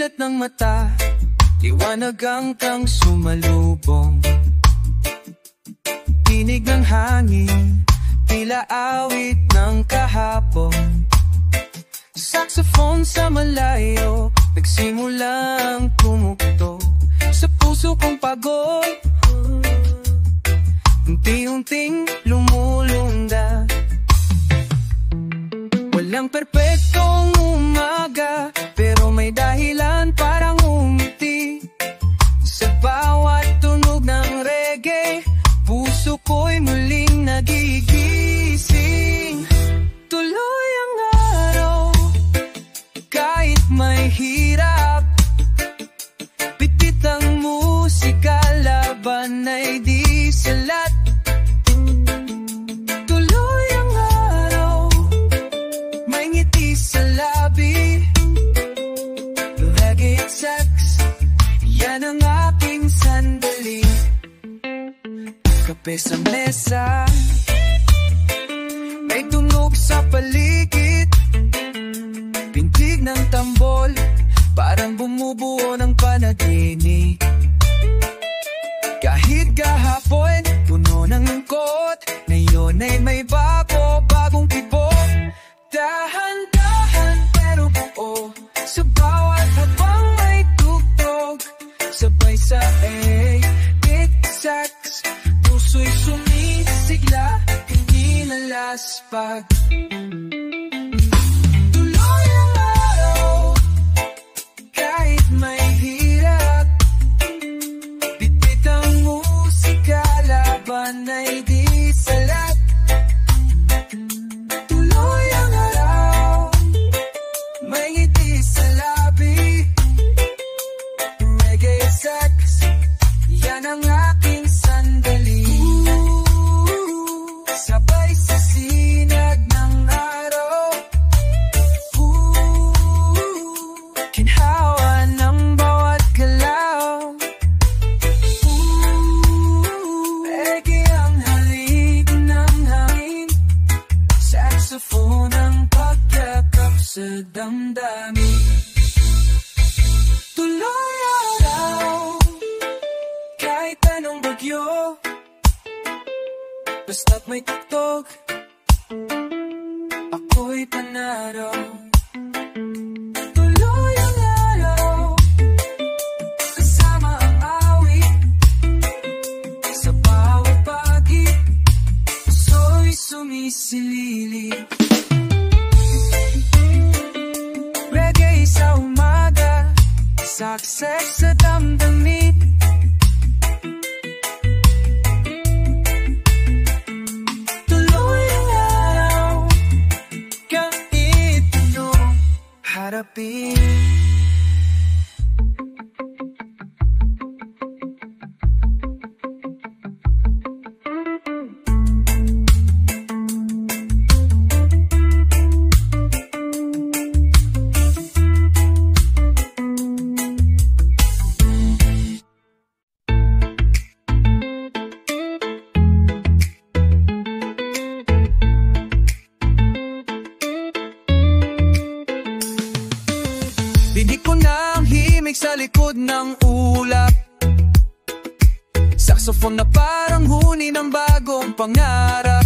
Kilat ng mata, liwanag hanggang sumalubong. Tinig ng hangin, tila awit ng kahapon. Saxophone sa malayo, nagsimulang tumugtog sa puso kong pagod. Unti-unting lumulundag. Walang perpektong umaga, pero may dahilan parang umiti. Sa bawat tunog ng reggae, puso ko'y muling nagigising. Tuloy ang araw, kahit may hirap. Pitit ang musika, laban ay di salat. Tuloy ang araw, may ngiti sa labi. Reggae at sex, yan ang aking sandali. Kape sa mesa, may tunog sa paligid. Pintig ng tambol, parang bumubuo ng panaginip. Kahit kahapon, puno ng lungkot, ngayon ay may bagong tibok. Dahan-dahan pero buo, sa bawat habang may tugtog. Sabay sa sax, puso'y sumisigla, hindi nalaspag. Tuloy ang araw, kahit may hirap. Bitbit ang musika, laban ay di salat. Tuloy ang araw, may ngiti sa labi. Reggae sex, yan ang aking sandali. Sabay sa sinag ng araw, kinhawa ng bawat galaw. Reggae ang halik ng hangin, saxophone ang pagyakap sa damdamin. Tuloy araw, kahit anong bagyo, basta't may tugtog, ako'y panalo. Tuloy ang araw, kasama ang awit. Sa bawat pagit, puso'y sumisilili. Reggae sa umaga, success sa damdamin. Tuloy ang araw, kahit ano harapin. Hindi ko na ang himig sa likod ng ulap. Saxophone na parang huni ng bagong pangarap.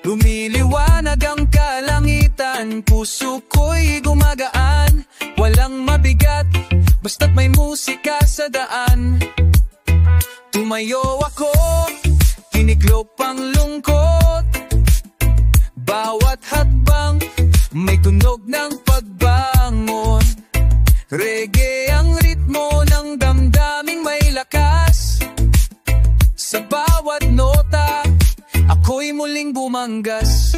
Lumiliwanag ang kalangitan, puso ko'y gumagaan. Walang mabigat, basta't may musika sa daan. Tumayo ako, tiniklop ang lungkot. Bawat hakbang, may tunog ng pagbangon. Reggae ang ritmo ng damdaming may lakas. Sa bawat nota, ako'y muling bumanggas.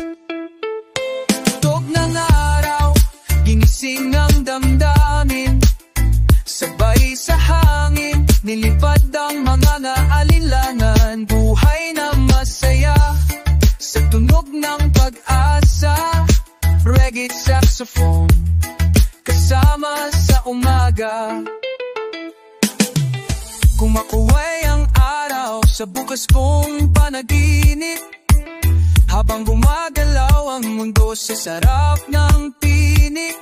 Tugtog ng araw, ginising ang damdamin. Sabay sa hangin, nilipad ang mga naalinlangan. Buhay na masaya, sa tunog ng pag-asa. Reggae saxophone, kasama sa umaga. Kumakuway ang araw sa bukas kong panaginip. Habang gumagalaw ang mundo sa sarap ng tinig.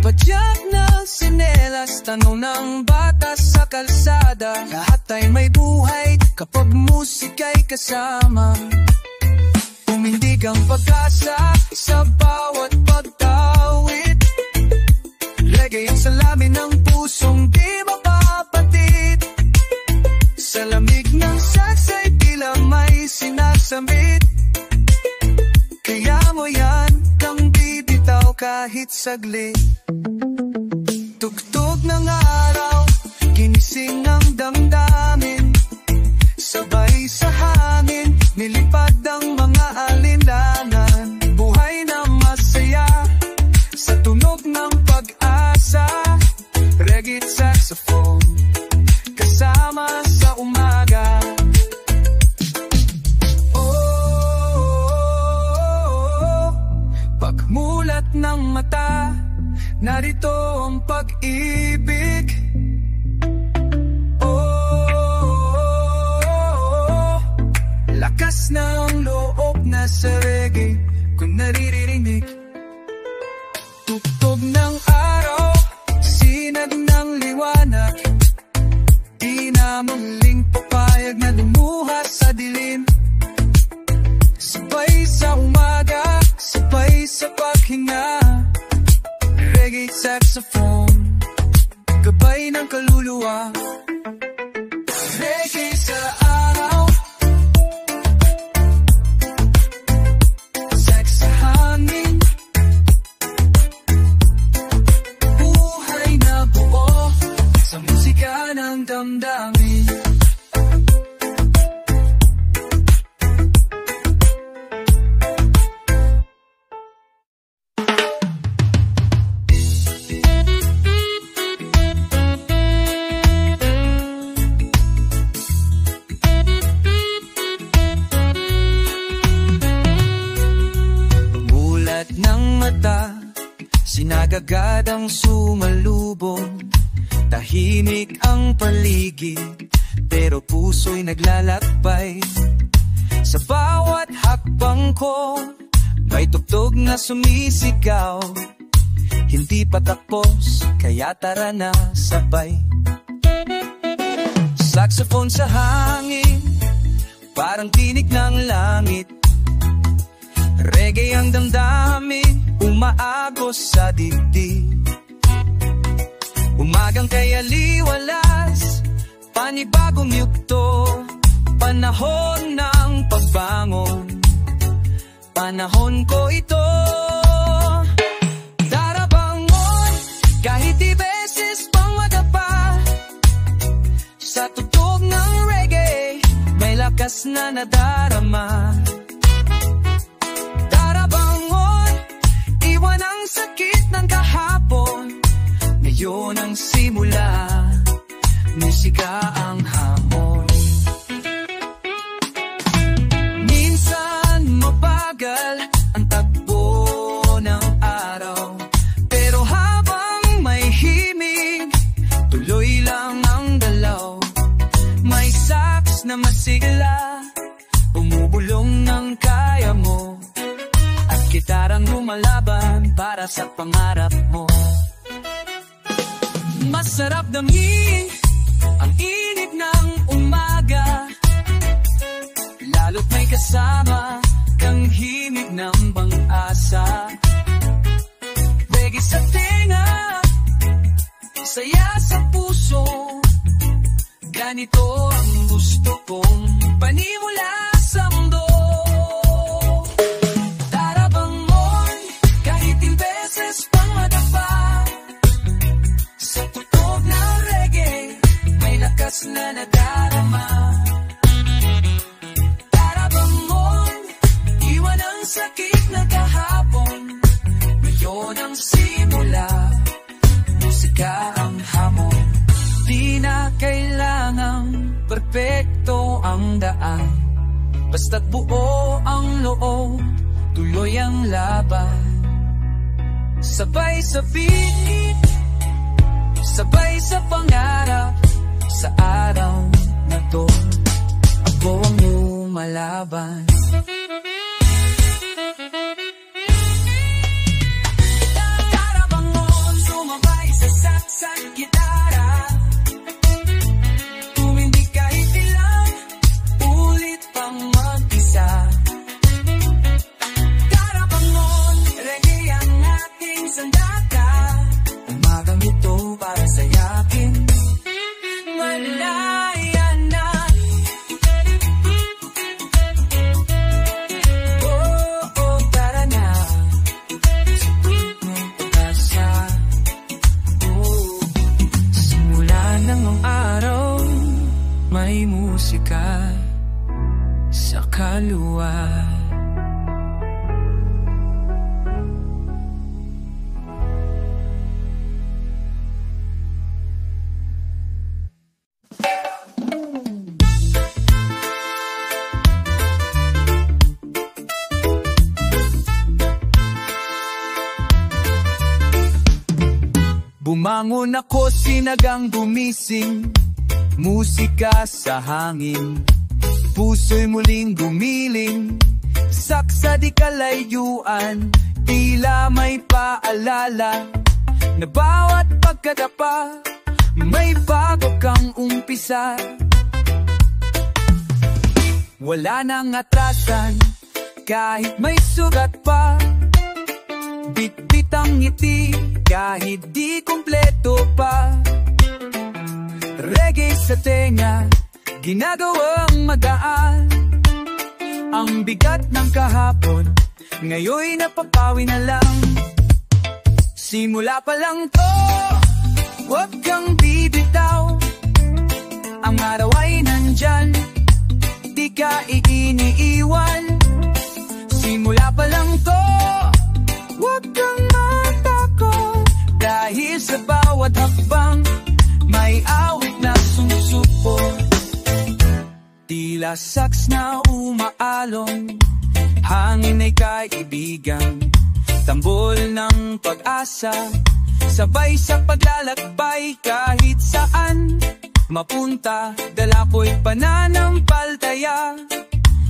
Padyak ng sinelas, tanong ng bata sa kalsada. Lahat ay may buhay kapag musika'y kasama. Umindig ang pag-asa sa bawat pagtawid. Reggae ang salamin ng pusong di mapapatid. Sa lamig ng saksay tila may sinasamit. Kaya mo yan kang bibitaw kahit saglit. Tugtog ng araw, ginising ang damdamin. Sabay sa hangin, nilipad ang mga alinlangan. Buhay na masaya, sa tunog ng pag-asa. Reggae saxophone, kasama sa umaga. Pagmulat ng mata, narito ang pag-ibig. Lakas ng loob na sa reggae kung naririnig. Tugtog ng araw, sinag ng liwanag. Di na muling papayag na lumuha sa dilim. Sabay sa umaga, sabay sa paghinga. Reggae saxophone, gabay ng kaluluwa. Reggae sa araw, sax sa hangin. Buhay na buo sa musika ng damdamin. Sinagagad ang sumalubong, tahimik ang paligid, pero puso'y naglalakbay. Sa bawat hakbang ko, may tugtog na sumisigaw. Hindi pa tapos, kaya tara na sabay. Saxophone sa hangin, parang tinig ng langit. Reggae ang damdamin, umaagos sa dibdib. Umagang kay aliwalas, panibagong yugto. Panahon ng pagbangon, panahon ko ito. Darabangon, kahit di beses pang magapa. Sa tugtog ng reggae, may lakas na nadarama. Iwan ang sakit ng kahapon, ngayon ang simula, musika ang hamon. Minsan mabagal ang takbo ng araw, pero habang may himig, tuloy lang ang galaw. May sax na masigla, bumubulong ng kaya mo. Gitarang lumalaban para sa pangarap mo. Masarap damhin ang init ng umaga, lalo't may kasama kang himig ng pang-asa. Reggae sa tenga, saya sa puso, ganito ang gusto kong panimula sa mundo. Na nadarama, darabangon, iwan ang sakit na kahapon, ngayon ang simula, musika ang hamon. Di na kailangang perpekto ang daan, basta't buo ang loob, tuloy ang laban. Sabay sa beat, sabay sa pangarap. Sa araw na to, ako ang lumalaban. Darabangon, ng araw, may musika sa kaluluwa. Bumangon ako, sinagang gumising, musika sa hangin, puso'y muling gumiling, saksa di kalayuan, tila may paalala, na bawat pagkadapa, may bago kang umpisa. Wala nang atrasan, kahit may sugat pa, bit-bit ang ngiti, kahit di kumpleto pa. Reggae sa tenga, ginagawang magaan. Ang bigat ng kahapon, ngayon'y napapawi na lang. Simula pa lang to, huwag kang bibitaw. Ang araw ay nandyan, di ka iniiwan. Simula pa lang to, huwag kang matakot, dahil sa bawat hakbang, may awit na sumusupot. Tila saks na umaalon, hangin ay kaibigan, tambol ng pag-asa, sabay sa paglalakbay kahit saan mapunta, dala ko'y pananampalataya,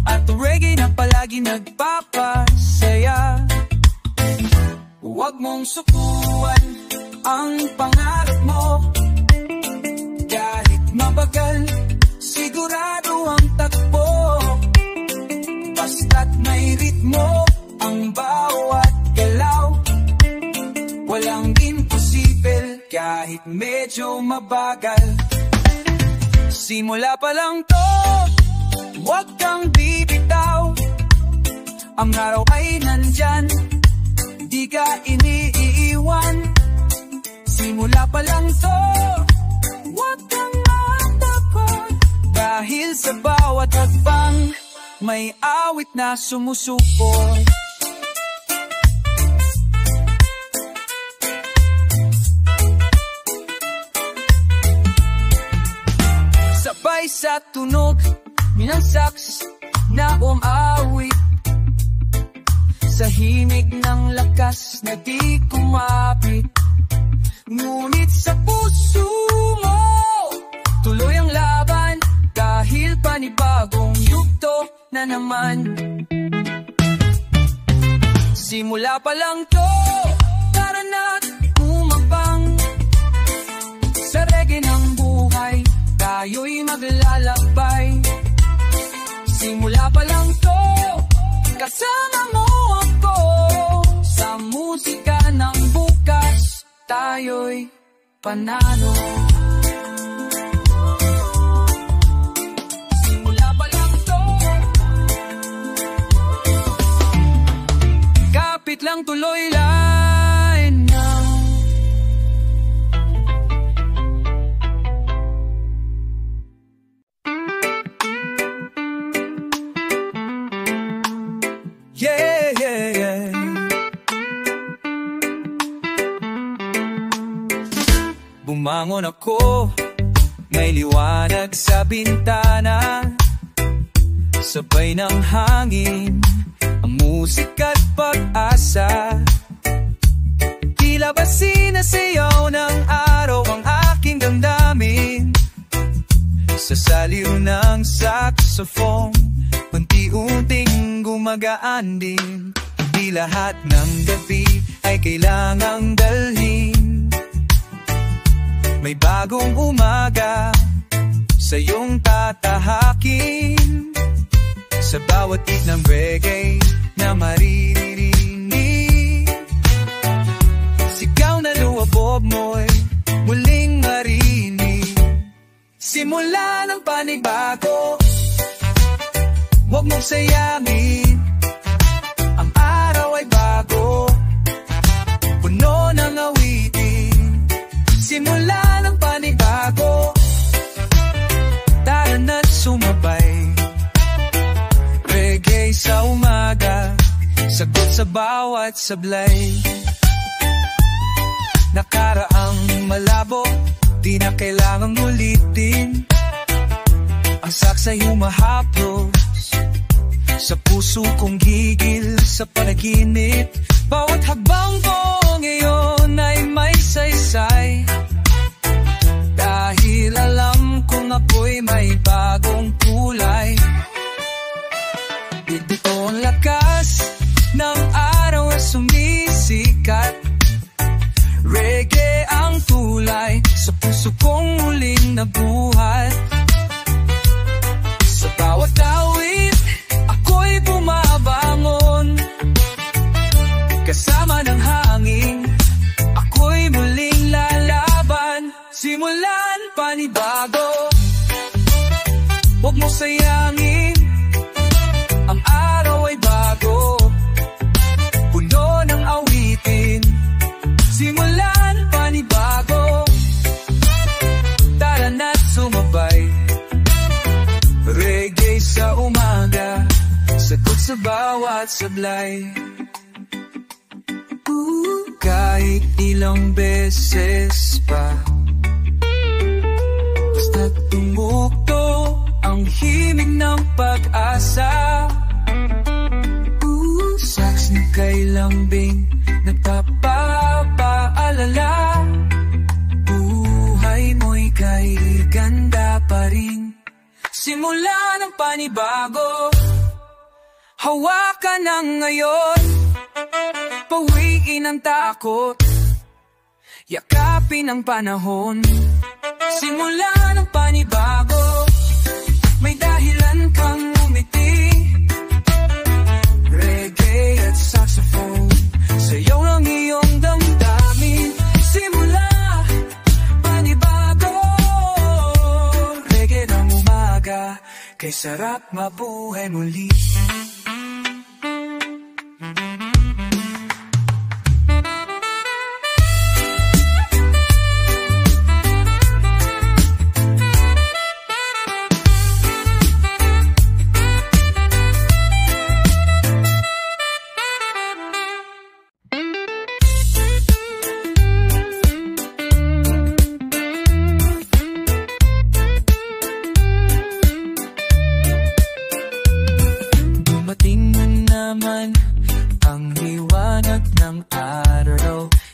at reggae na palagi nagpapasaya. Huwag mong sukuan ang pangarap mo, kahit mabagal, sigurado ang takbo. Basta't may ritmo ang bawat galaw, walang imposible kahit medyo mabagal. Simula pa lang to, huwag kang bibitaw. Ang araw ay nandyan, di ka iniiwan. Simula pa lang to, huwag kang matakot, dahil sa bawat hakbang, may awit na sumusupot. Sabay sa tunog ng sax na umawit, sa himig ng lakas na di kumapit. Ngunit sa puso mo, tuloy ang laban, dahil panibagong yugto na naman. Simula pa lang to, tara na't umabang, sa reggae ng buhay, tayo'y maglalakbay. Simula pa lang to, kasama mo ako, sa musika ng bukas, tayo'y panalo. Simula pa lang to, kapit lang tuloy line now. Yeah, yeah, yeah. Bumangon ako, may liwanag sa bintana, sabay ng hangin, ang musika't pag-asa. Tila ba sinasayaw ng araw ang aking damdamin, sa saliw ng saxophone, unti-unting gumagaan din. Di lahat ng gabi ay kailangang dalhin, may bagong umaga sa iyong tatahakin, sa bawat beat ng reggae na maririnig. Sigaw na luwabob mo'y muling marinig. Simula ng panibago, huwag mong sayangin, ang araw ay bago, puno ng awitin. Simula ng panibago, sa bawat sablay. Nakaraang malabo, di na kailangang ulitin. Ang saksay humahaplos sa puso kong gigil sa panaginip. Bawat habang ko ngayon ay may saysay, dahil alam kong ako'y may bagong kulay. Ito ang lakas ng araw ay sumisikat. Reggae ang tulay sa puso kong muling nabuhat. Sa bawat awit, ako'y bumabangon. Kasama ng hangin, ako'y muling lalaban. Simulan panibago, huwag mo sayangin. Ang araw ay bago, puno ng awitin. Simulan panibago, tara na't sumabay. Reggae sa umaga, sagot sa bawat sablay. Kahit ilang beses pa, basta't tumugto ang himig ng pag-asa. Sax na kay lambing, nagpapaalala. Buhay mo'y kay ganda pa rin. Simula ng panibago, hawakan ng ngayon. Pawiin ang takot, yakapin ang panahon. Simula ng panibago, may dahilan kang umiti. Reggae at saxophone, sayaw ng iyong damdamin. Simula, panibago, reggae ng umaga, kay sarap mabuhay muli.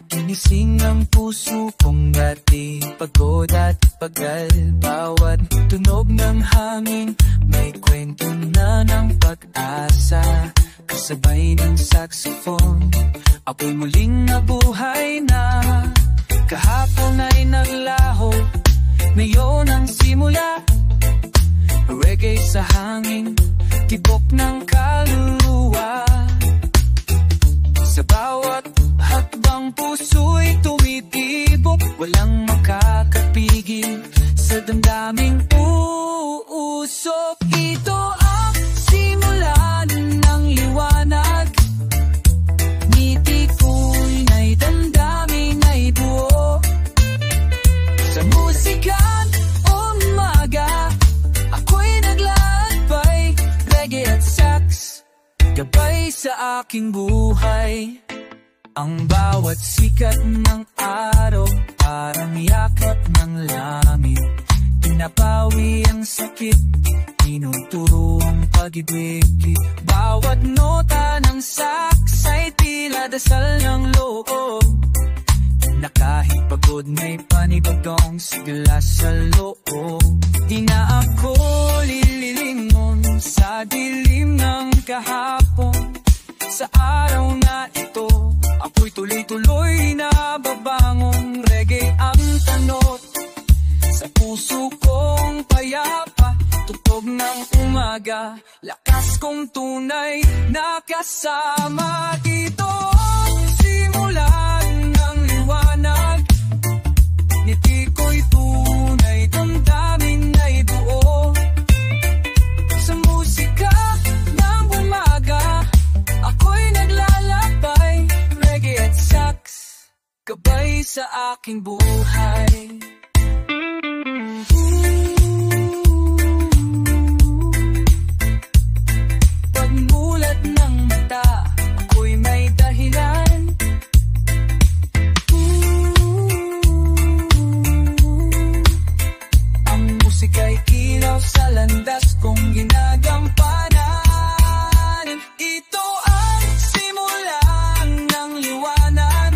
Ginising ang puso kong dati, pagod at pagal. Bawat tunog ng hangin, may kwento na ng pag-asa. Kasabay ng saxophone, ako'y muling nabuhay na. Kahapon ay naglaho, ngayon ang simula. Reggae sa hangin, tibok ng kaluluwa. Sa bawat hakbang puso'y tumitibok, walang makakapigil sa damdaming uusok. Ito ang simulan ng liwanag, ngiti ko'y may damdamin ay buo. Sa musikang umaga, ako'y naglalakbay. Reggae at sax, gabay sa aking buhay. Ang bawat sikat ng araw, parang yakap ng langit. Pinapawi ang sakit, tinuturo ang pag-ibig. Bawat nota ng sax ay tila dasal ng loob, na kahit pagod may panibagong sigla sa loob. Di na ako lililingon sa dilim ng kahapon. Sa araw na ito, ako'y tuloy-tuloy na babangong. Reggae ang tanot sa puso kong payapa, tugtog ng umaga, lakas kong tunay na kasama. Dito simulan ng liwanag, ngiti ko'y tunay, damdamin ay buo. Sa musika ng umaga, ako'y naglalakbay. Reggae at sax, gabay sa aking buhay. Pagmulat ng mata, ako'y may sa landas kong ginagampanan. Ito ang simula ng liwanag,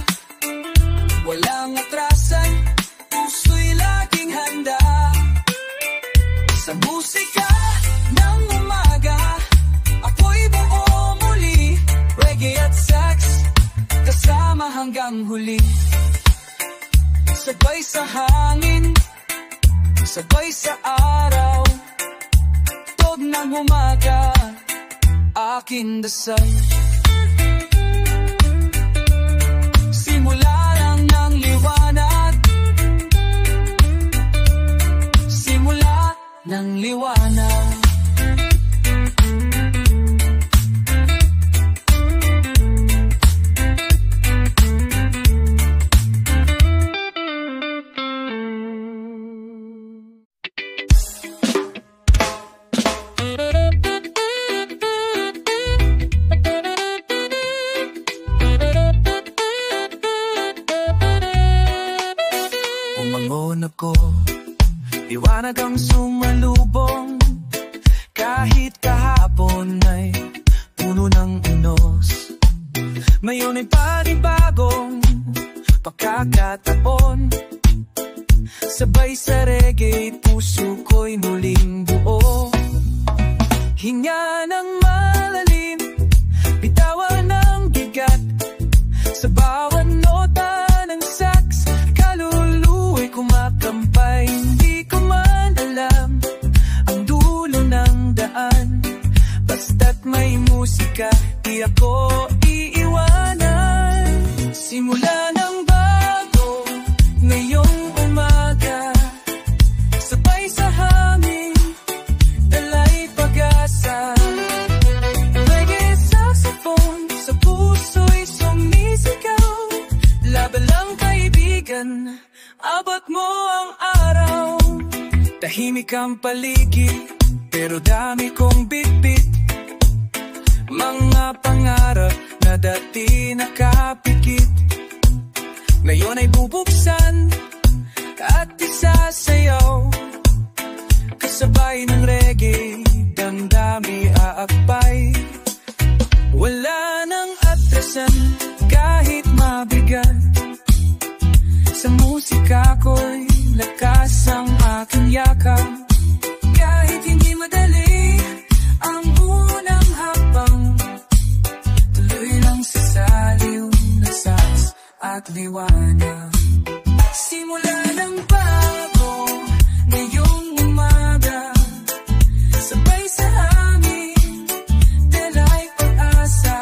walang atrasan, puso'y laging handa. Sa musika ng umaga, ako'y buo muli, reggae at sax, kasama hanggang huli. Sabay sa hangin, sabay sa araw, tog ng umaga, aking dasal. Simula lang ng liwanag, simula ng liwanag. Umangon ako, liwanag ang sumalubong, kahit kahapon ay puno ng unos. Ngayon ay panibagong pagkakataon, sabay sa reggae, puso ko'y muling buo. Hinga ng malalim, bitawan ng bigat, sa bawat nota ng sax, kaluluwa'y kumakampay. Hindi ko man alam ang dulo ng daan, basta't may musika, di ako iiwanan. Simula ng bago, ngayong umaga, sabay sa hangin, dala'y pag-asa. Reggae saxophone, sa puso'y sumisigaw, laban lang kaibigan, abot mo ang araw. Tahimik ang paligid, pero dami kong bitbit, mga pangarap na dati nakapikit, ngayon ay bubuksan at isasayaw. Kasabay ng reggae, damdami aakbay. Wala nang atrasan, kahit mabigat, sa musika ko'y lakas ang aking yakap. Kahit hindi madali ang unang habang, tuloy lang sa saliw na sax at liwanag. Simula ng bago, ngayong umaga, sabay sa hangin, dala'y pag-asa.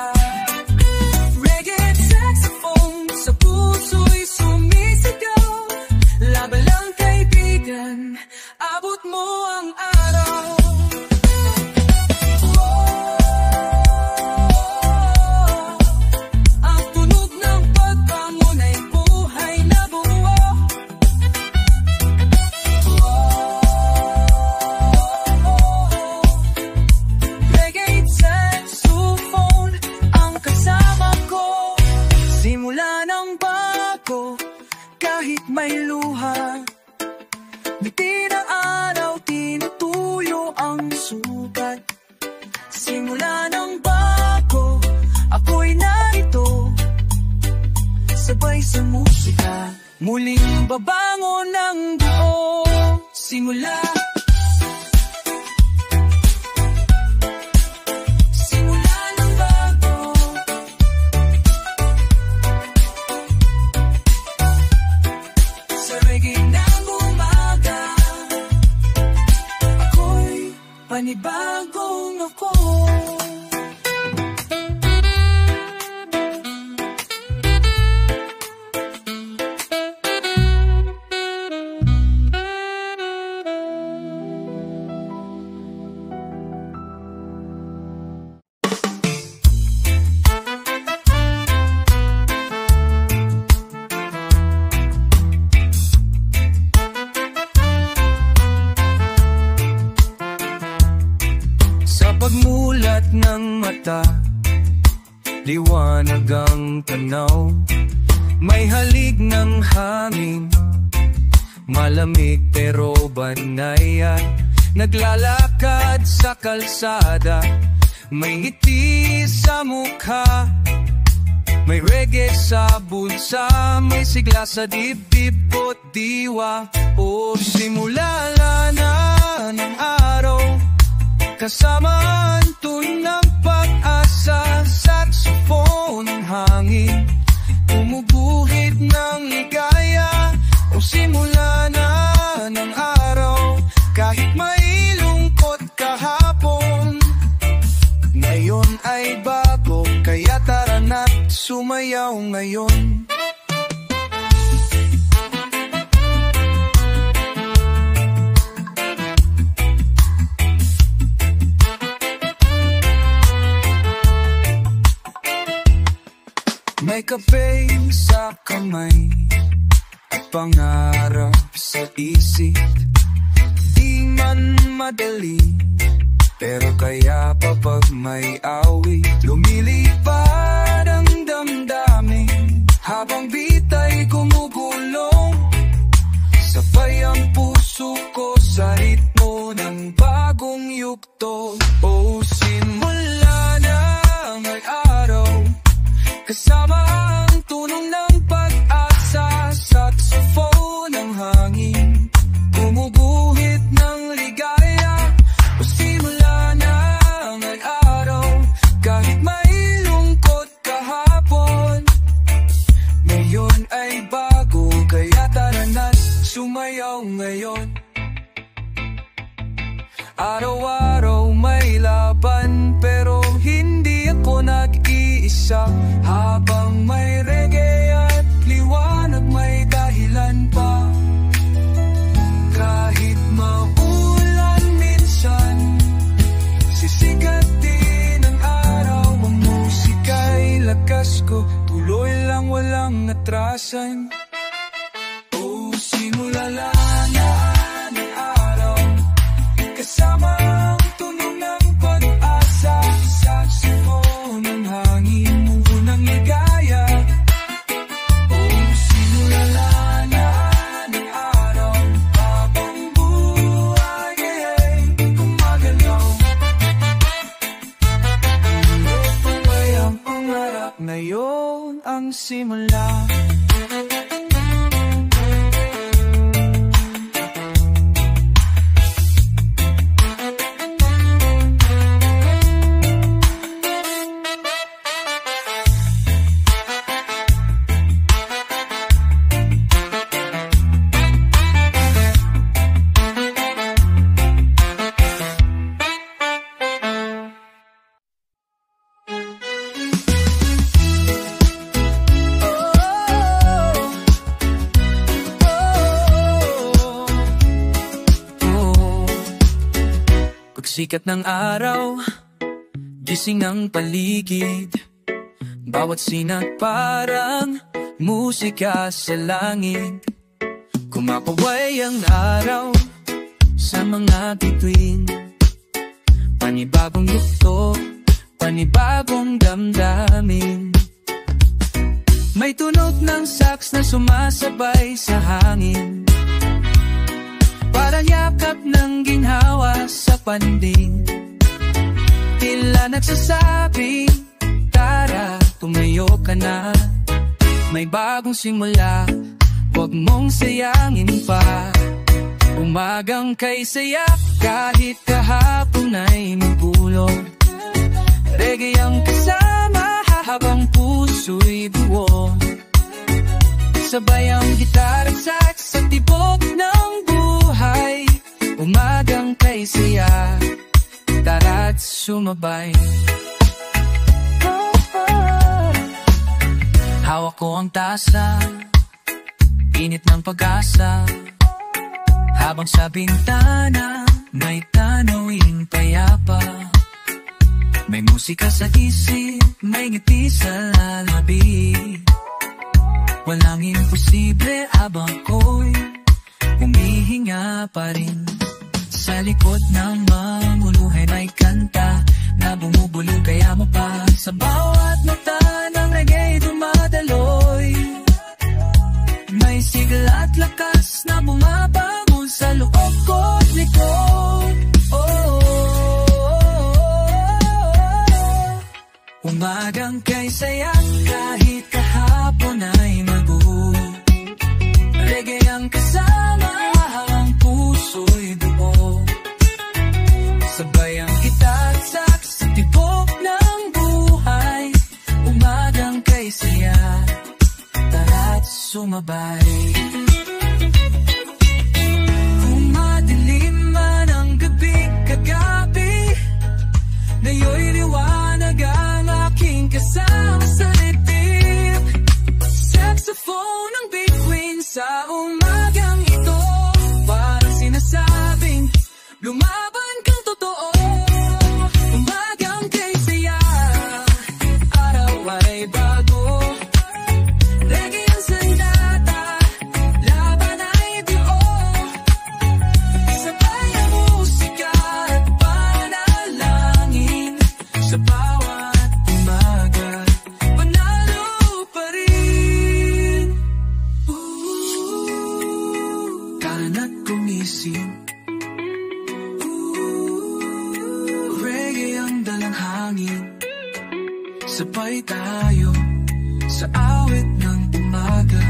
Reggae at saxophone, sa puso'y sumisigaw, laban lang kaibigan, abot mo ang araw. Ang tunog ng pagbangon ay buhay na buo. Reggae at saxophone ang kasama ko. Simula ng bago, kahit may luha, ngiti na araw, tinutuyo ang sugat. Simula ng bago, ako'y narito, sabay sa musika, muling babangon ng buo. Simula ng bago, sa reggae ng umaga, ako'y panibagong ako. Pagmulat ng mata, liwanag ang tanaw, may halik ng hangin, malamig pero banayad, naglalakad sa kalsada, may ngiti sa mukha, may reggae sa bulsa, may sigla sa dibdib o diwa. O simula na ng araw, kasama ang tunog ng pag-asa, saxophone ng hangin, umuguhit ng ligaya. O simula na ng araw, kahit may lungkot kahapon, ngayon ay bago, kaya tara na't sumayaw ngayon. May kape sa kamay at pangarap sa isip, di man madali, pero kaya pa pag may awit, lumilipad ang damdamin habang bita'y gumugulong. Sabay ang puso ko sa ritmo ng bagong yugto. O simula na ngayong araw, kasama ang tunog ng pag-asa, saxophone ng hangin, gumuguhit ng ligaya. O simula na ngayong araw, kahit may lungkot kahapon, ngayon ay bago, kaya tara na't sumayaw ngayon. Araw-araw may laban, pero hindi ako nag-iisa. Habang may reggae at liwanag, may dahilan pa. Kahit maulan minsan, sisikat din ang araw. Ang musika'y lakas ko, tuloy lang walang atrasan. Oh, simula lang ng araw, kasama ang tunog ng pag-asa, saxophone ng hangin, mundo ng ligaya. Oh, simula lang ng araw, habang buhay ay gumagalaw. Tuloy ang pangarap, ngayon ang simula. Sikat ng araw, gising ng paligid, bawat sinat parang musika sa langit. Kumapaway ang araw sa mga bituin, panibagong yugto, panibagong damdamin. May tunog ng sax na sumasabay sa hangin, parang yakap ng ginhawa sa panding. Tila nagsasabi, tara, tumayo ka na. May bagong simula, huwag mong sayangin pa. Umagang kay saya, kahit kahapon ay magulo. Reggae ang kasama, habang puso'y buo. Sabay ang gitar at sax sa tibok ng buhay. Umagang kay saya, tara't sumabay. Hawak ko ang tasa, init ng pag-asa, habang sa bintana may tanawing payapa. May musika sa isip, may ngiti sa lalabi. Walang imposible habang ko'y humihinga pa rin. Sa likod ng mamuluhay may kanta na bumubulong kaya mo pa. Sa bawat nota ng reggae dumadaloy, sigla at lakas na bumabangon sa loob ko't likod. saya kahit kahapon ay mabuo. Reggae ang kasama, ang puso'y buo. Sabay ang itatsak sa tibok ng buhay. Umagang kay saya, tara't sumabay. Kung madilim man ang gabi kagabi, ngayon'y liwanag ang aking kasama sa dibdib. Saxophone ang bituin sa umagang ito, parang sinasabing lumaban kang totoo. Umagang kay saya, araw ay bago. Reggae ang sandata, laban ay buo. Sabay ang musika at panalangin, sa bawat umaga panalo pa rin. Kana't gumising, reggae ang dalang hangin. Sabay tayo sa awit ng umaga.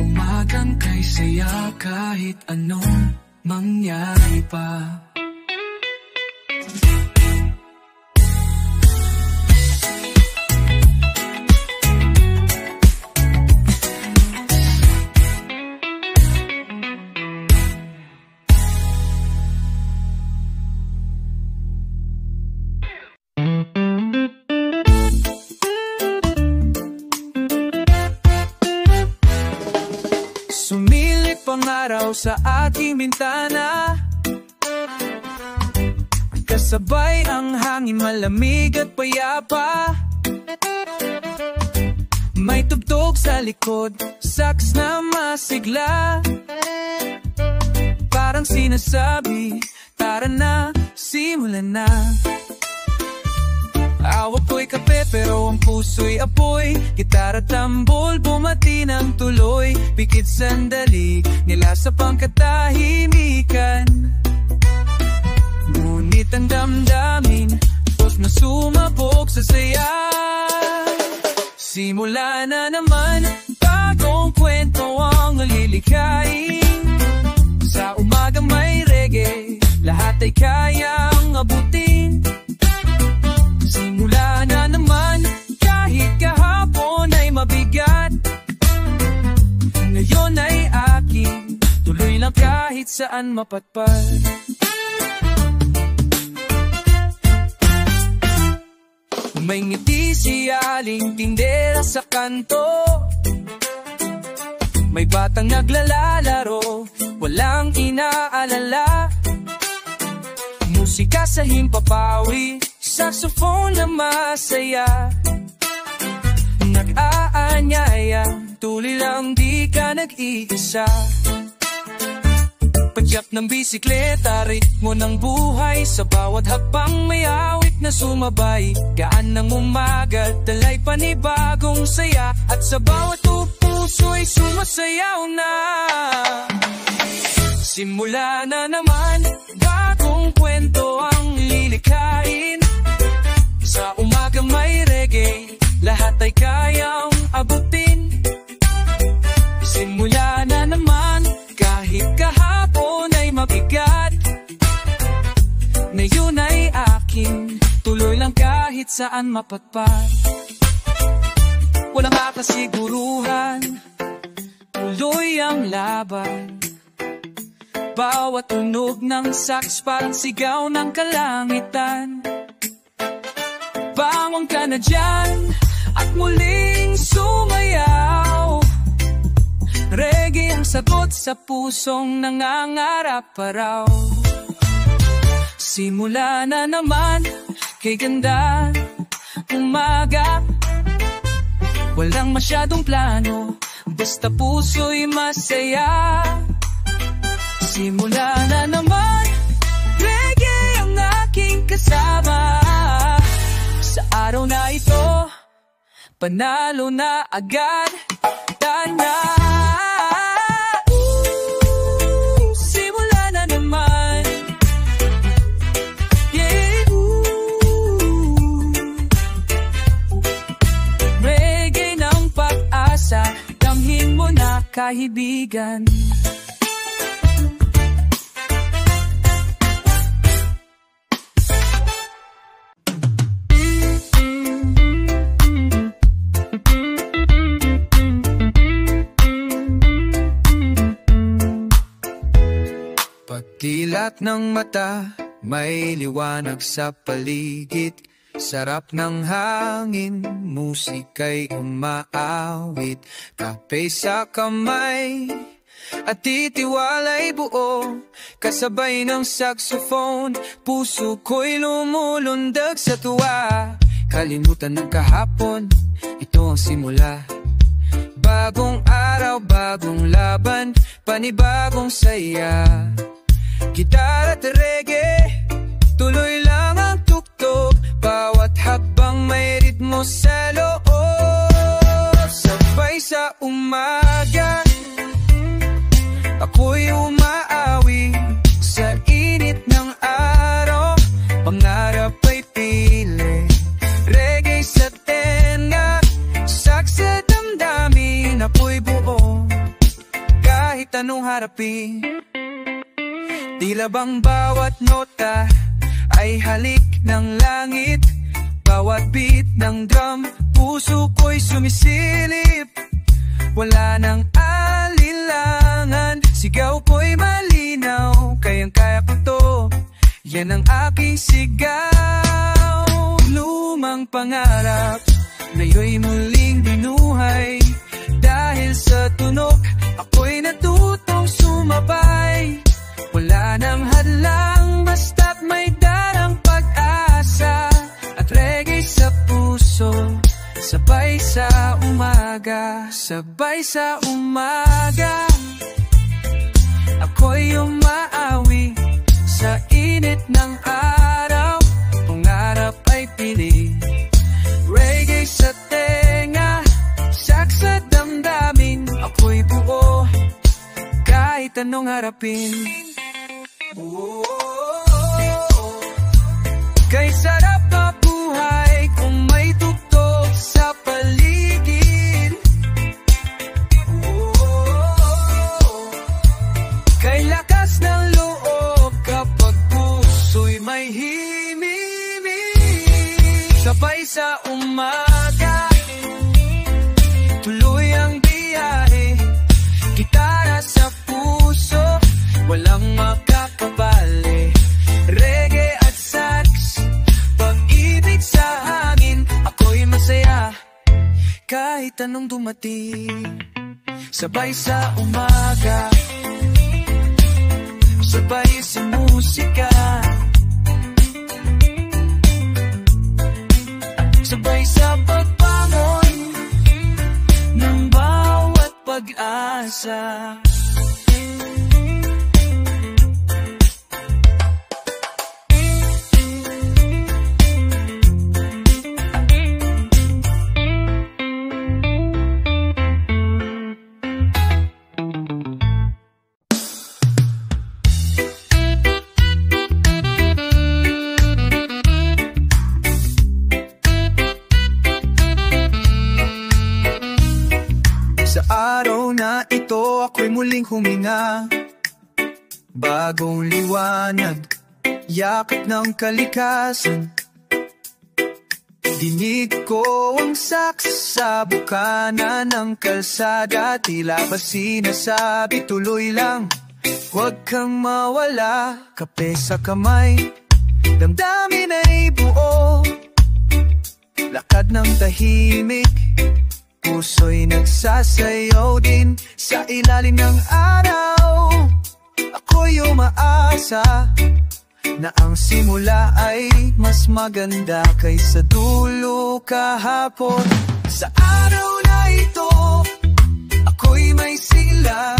Umagang kay saya kahit anong mangyari pa. Sumilip ang araw sa aking bintana, kasabay ang hangin malamig at payapa. May tugtog sa likod, sax na masigla, parang sinasabi, tara na, simulan na. Awak ko'y kape pero ang puso'y apoy. Gitara tambol, bumati ng tuloy. Pikit sandali, nilasa pang katahimikan. Ngunit ang damdamin, pos na sumabog sa saya. Simula na naman, bagong kwento ang lilikhain. Sa umagang may reggae, lahat ay kayang abutin. Simula na naman, kahit kahapon ay mabigat. Ngayon ay akin, tuloy lang kahit saan mapatpad. May ngiti si Aling tindera sa kanto, may batang naglalaro, walang inaalala. Musika sa himpapawi, saxophone na masaya, nag-aanyaya, tuloy lang di ka nag-iisa. Padyak ng bisikleta, ritmo ng buhay, sa bawat hakbang may awit na sumabay. Gaan ng umaga, dalay panibagong saya, at sa bawat puso'y sumasayaw na. Simula na naman, bagong kwento ang lilikhain. Sa umagang may reggae, lahat ay kayang abutin. Simula na naman, kahit kahapon ay mabigat. Ngayon ay akin, tuloy lang kahit saan mapatpad. Walang makasiguruhan, tuloy ang laban. Bawat tunog ng sax parang sigaw ng kalangitan. Bangon ka na dyan at muling sumayaw. Reggae ang sagot sa pusong nangangarap pa raw. Simula na naman kay ganda umaga, walang masyadong plano, basta puso'y masaya. Simula na naman, reggae ang aking kasama. Sa araw na ito, panalo na agad. Tana, simula na naman. Yeah, kaibigan. Pagkilat ng mata, may liwanag sa paligid. Sarap ng hangin, musika'y umaawit. Kape sa kamay, at titiwala'y buo. Kasabay ng saxophone, puso ko'y lumulundag sa tuwa. Kalimutan ng kahapon, ito ang simula. Bagong araw, bagong laban, panibagong saya. Gitara at reggae, tuloy lang ang tuktok. Bawat habang may ritmo sa loob. Sabay sa umaga, ako'y umaawi. Sa init ng araw, pangarap ay pili. Reggae sa tenga, sax sa damdamin. Ako'y buo, kahit anong harapin. Tila bang bawat nota ay halik ng langit. Bawat beat ng drum, puso ko'y sumisilip. Wala nang alinlangan, sigaw ko'y malinaw. Kayang-kaya ko to, yan ang aking sigaw. Lumang pangarap, ngayon'y muling binuhay. Dahil sa tunog, ako'y natutong sumabay. Wala nang hadlang, basta't may darang pag-asa. At reggae sa puso, sabay sa umaga. Sabay sa umaga, ako'y umaawi. Sa init ng araw, pangarap ay pili. Reggae sa tenga, sax sa damdamin. Ako'y buo, kahit anong harapin. Kay sarap na buhay kung may tugtog sa paligid. Kay lakas ng loob kapag puso'y may himimig. Sabay sa umaga, tuloy ang biyahe. Gitara sa puso, walang makakabali. Reggae at sax, pag-ibig sa hangin. Ako'y masaya, kahit anong dumating. Sabay sa umaga, sabay sa musika. Sabay sa pagbangon ng bawat pag-asa. Araw na ito, ako'y muling huminga. Bagong liwanag, yakap ng kalikasan. Dinig ko ang sax sa bukana ng kalsada. Tila ba sinasabi, tuloy lang, huwag kang mawala. Kape sa kamay, damdamin ay buo. Lakad ng tahimik, puso'y nagsasayaw din sa ilalim ng araw. Ako'y umaasa na ang simula ay mas maganda kaysa dulo kahapon. Sa araw na ito, ako'y may sigla.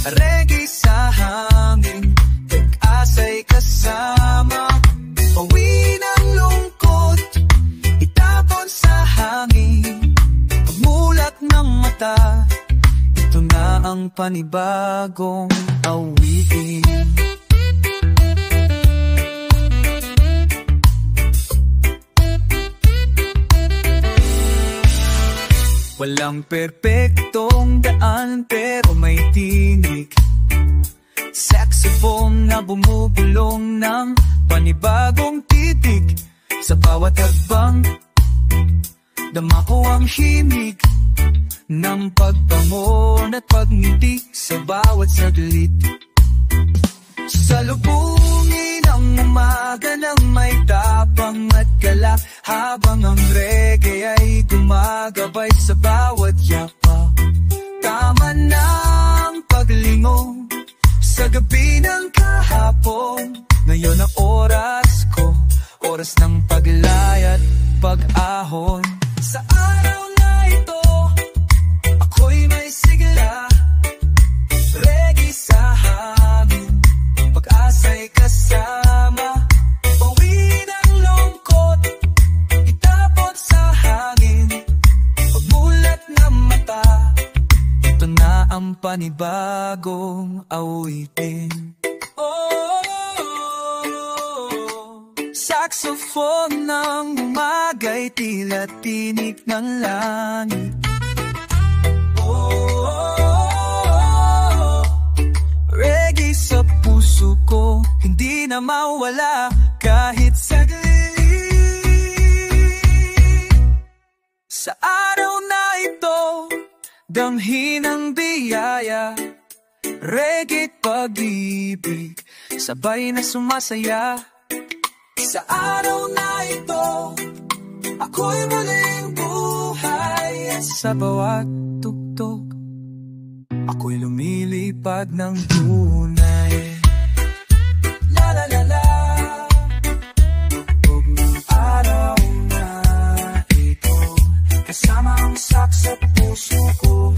Reggae sa hangin, pag-asa'y kasama. Pawi ng lungkot, itapon sa hangin. Pagmulat ng mata, ito na ang panibagong awitin. Walang perpektong daan pero may tinig. Saxophone na bumubulong ng panibagong titig. Sa bawat hagbang, dama ko ang himig ng pagbangon at pagngiti sa bawat saglit. Salubungin ang umaga ng may tapang at galak, habang ang reggae ay gumagabay sa bawat yapa. Tama na ang paglingon sa gabi ng kahapon. Ngayon ang oras ko, oras ng paglayat, pag-ahon. Sa araw na ito, ako'y may sigla, reggae sa hangin, pag-asa'y kasama. Pawin ang lungkot, itapon sa hangin, pagmulat ng mata, ito na ang panibagong awitin. Saxophone ng umaga'y tila tinig ng langit. Reggae sa puso ko, hindi na mawala kahit saglit. Sa araw na ito, damhin ang biyaya, reggae pag-ibig, sabay na sumasaya. Sa araw na ito, ako'y muling buhay, at sa bawat tugtog, ako'y lumilipad ng tunay. La la la la, tugtog ng araw na ito, kasama ang sax sa puso ko.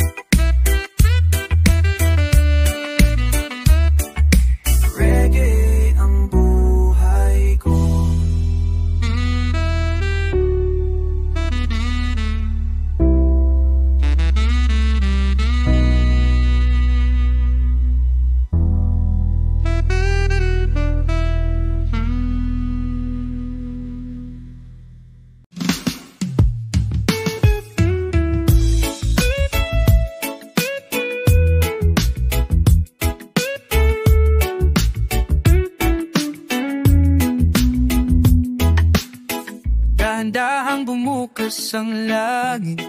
Reggae ang buhay ko. Dahan-dahang bumukas ang langit,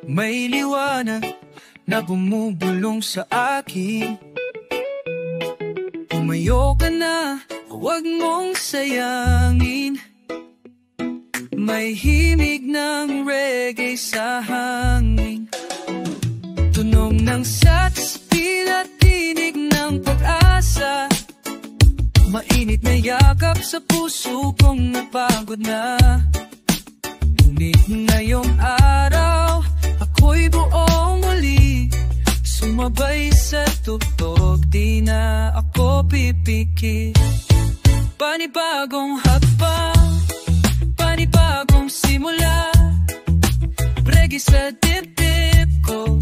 may liwanag na bumubulong sa akin. Tumayo ka na, huwag mong sayangin, may himig ng reggae sa hangin. Tunog ng sax, tila tinig ng pag-asa, mainit na yakap sa puso kong napagod na. Ngunit ngayong araw, ako'y buong muli, sumabay sa tugtog, di na ako pipikit. Panibagong hakbang, panibagong simula, reggae sa dibdib ko,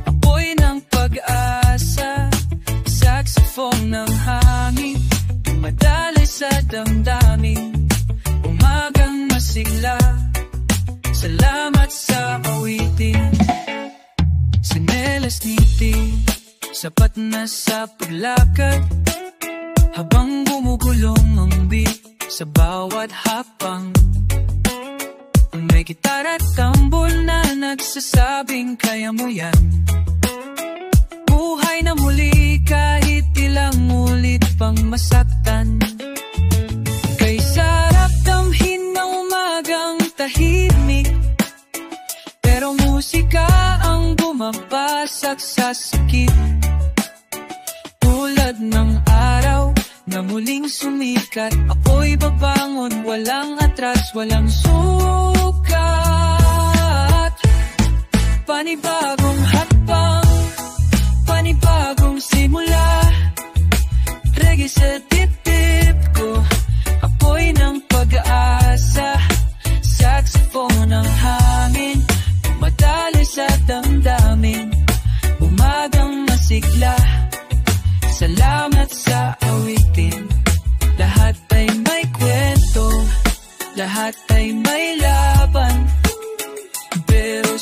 apoy ng pag-asa, saxophone ng hangin, madali sa damdamin, umagang masigla, salamat sa awitin. Sinelas niti, sapat na sa paglakad, habang gumugulong ang beat sa bawat hapang. May gitara at tambol na nagsasabing kaya mo yan. Buhay na muli kahit ilang ulit pang masaktan. Kay sarap damhin ng umagang tahimik, pero musika ang bumabasag sa sakit. Tulad ng araw na muling sumikat, ako'y babangon, walang atras, walang sukat. Panibagong hakbang, panibagong simula, reggae sa dibdib ko, apoy ng pag-asa, saxophone ng hangin, madali sa damdamin, umagang masigla, salamat sa awitin. Lahat ay may kwento, lahat ay may laban, pero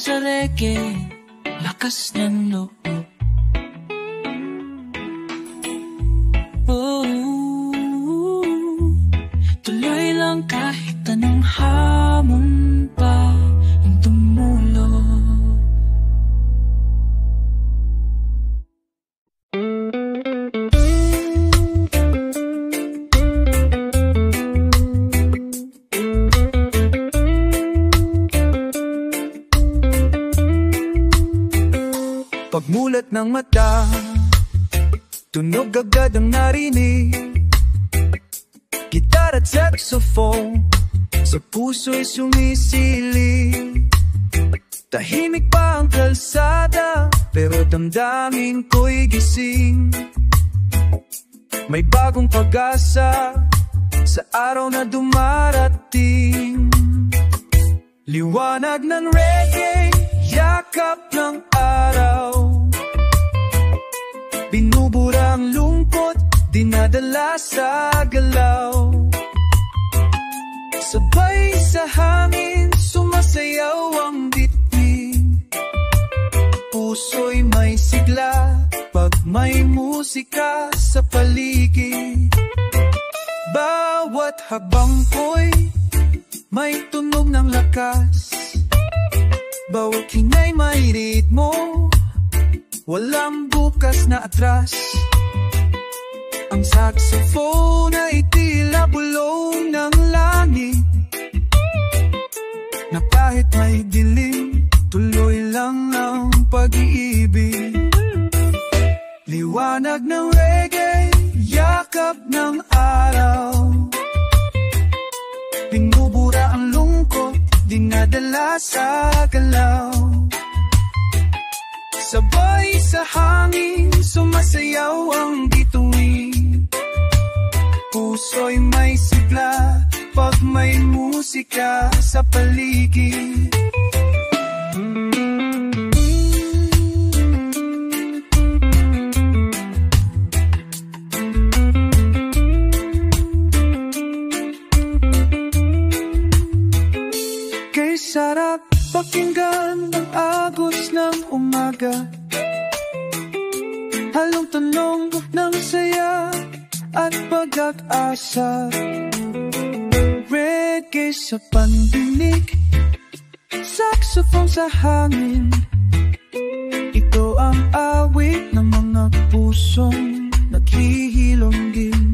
sa reggae, lakas ng loob. Tuloy lang kahit anong hamon pa ang tumulong. Pagmulat ng mata, tunog agad ang narinig. Gitar at saxophone, sa puso'y sumisilip. Tahimik pa ang kalsada, pero damdamin ko'y gising. May bagong pag-asa sa araw na dumarating. Liwanag ng reggae, yakap ng araw. Binubura ang lungkot, dinadala sa galaw. Sabay sa hangin, sumasayaw ang bituin. Puso'y may sigla pag may musika sa paligid. Bawat habang ko'y may tunog ng lakas. Bawat hingay may ritmo, walang bukas na atras. Ang saxophone ay tila bulong ng langit, na kahit may dilim, tuloy lang ang pag-iibig. Liwanag ng reggae, yakap ng araw. Binubura ang lungkot, dinadala sa galaw. Sabay sa hangin, sumasayaw ang bituin. Puso'y may sigla pag may musika sa paligid. Kay sarap pakinggan ang agos ng umaga, halong tanong ng saya at pag-asa. Reggae sa pandinig, saxophone sa hangin. Ito ang awit ng mga pusong naghihilonggin.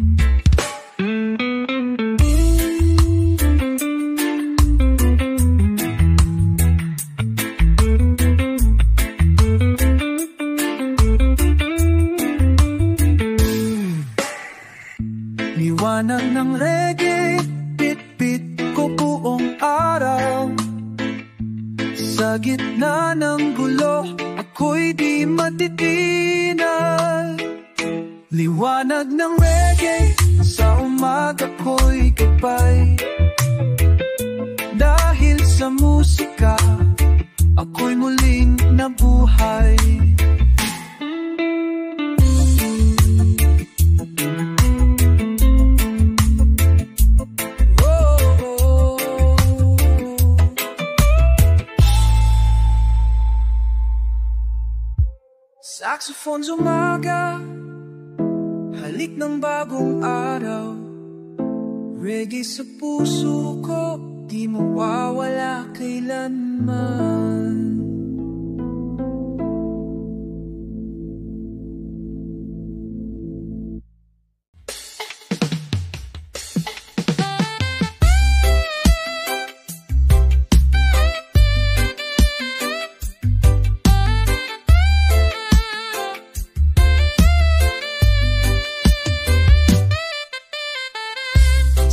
Liwanag ng reggae, bit-bit ko buong araw. Sa gitna ng gulo, ako'y di matitinag. Liwanag ng reggae, sa umaga ko'y gabay. Dahil sa musika, ako'y muling nabuhay. Saxophone sa umaga, halik ng bagong araw. Reggae sa puso ko, di mawawala kailanman.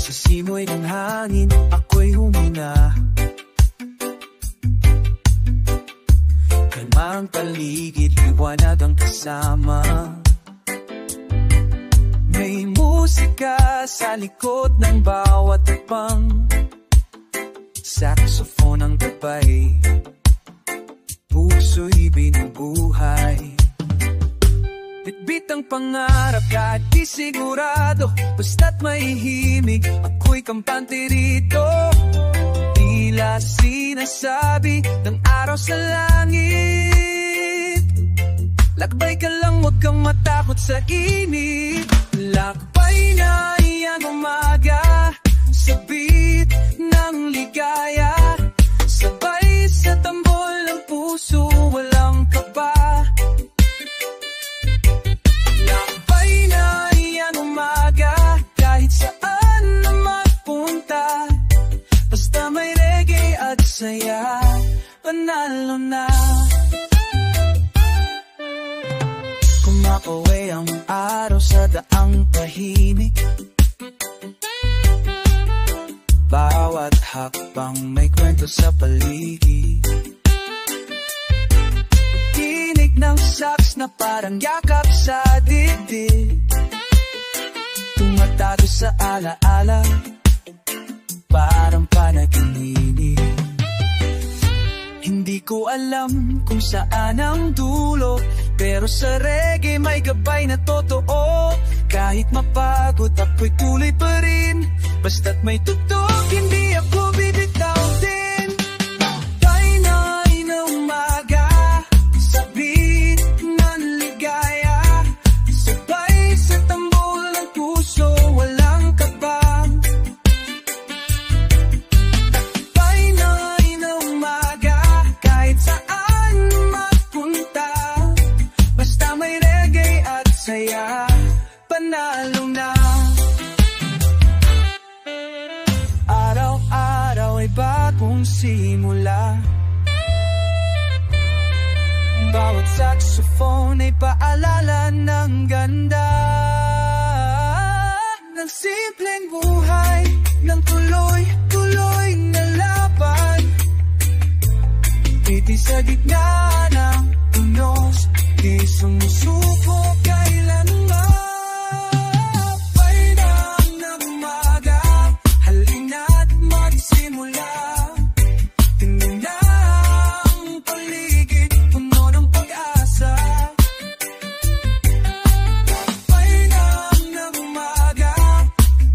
Sa simoy ng hangin, ako'y humina. Kalma ang paligid, liwanag ang kasama. May musika sa likod ng bawat tapang. Saxophone ang gabay, puso'y binubuhay. Bitbit ang pangarap kahit di sigurado. Basta't may himig, ako'y kampante rito. Tila tila sinasabi ng araw sa langit. Lakbay ka lang, huwag kang matakot sa init. Lakbay na iyang umaga, sabit ng ligaya, sabay sa tambol ng puso, walang kaba. Lakbay na iyang umaga, kahit saan na magpunta, basta may reggae at saya, panalo na. Kumakaway ang araw sa daang tahimik, bawat hakbang may kwento sa paligid. Tinig ng sax na parang yakap sa dibdib, tumatago sa alaala, parang panaginip. Hindi ko alam kung saan ang dulo, pero sa reggae may gabay na totoo. Kahit mapagod ako'y tuloy pa rin, basta't may tutok, hindi ako bibitaw din. Lakbay na umaga, sabit ng ligaya, sabay sa tambol ng puso, walang kaba. Lakbay na umaga, kahit saan magpunta, basta may reggae at saya, panalo na. Araw-araw ay bagong simula, bawat saxophone ay paalala ng ganda ng simpleng buhay, ng tuloy-tuloy na laban. Iti sa gitna ng unos, di sumusuko kailanman. Lakbay na umaga, halina't magsimula. Tingnan na ang paligid, puno ng pag-asa. Lakbay na umaga,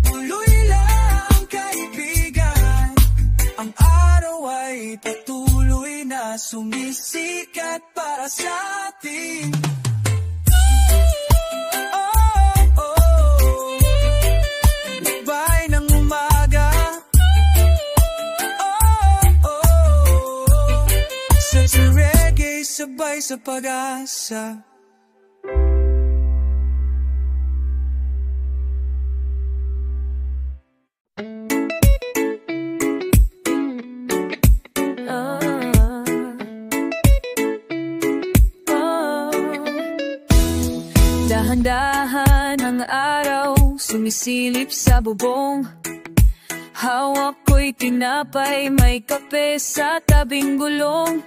tuloy lang kaibigan. Ang araw ay patuloy na sumisikat para sa atin. Lakbay ng umaga, sa reggae sabay sa pag-asa. Dahan-dahan ang araw, sumisilip sa bubong. Hawak ko'y tinapay, may kape sa tabing gulong.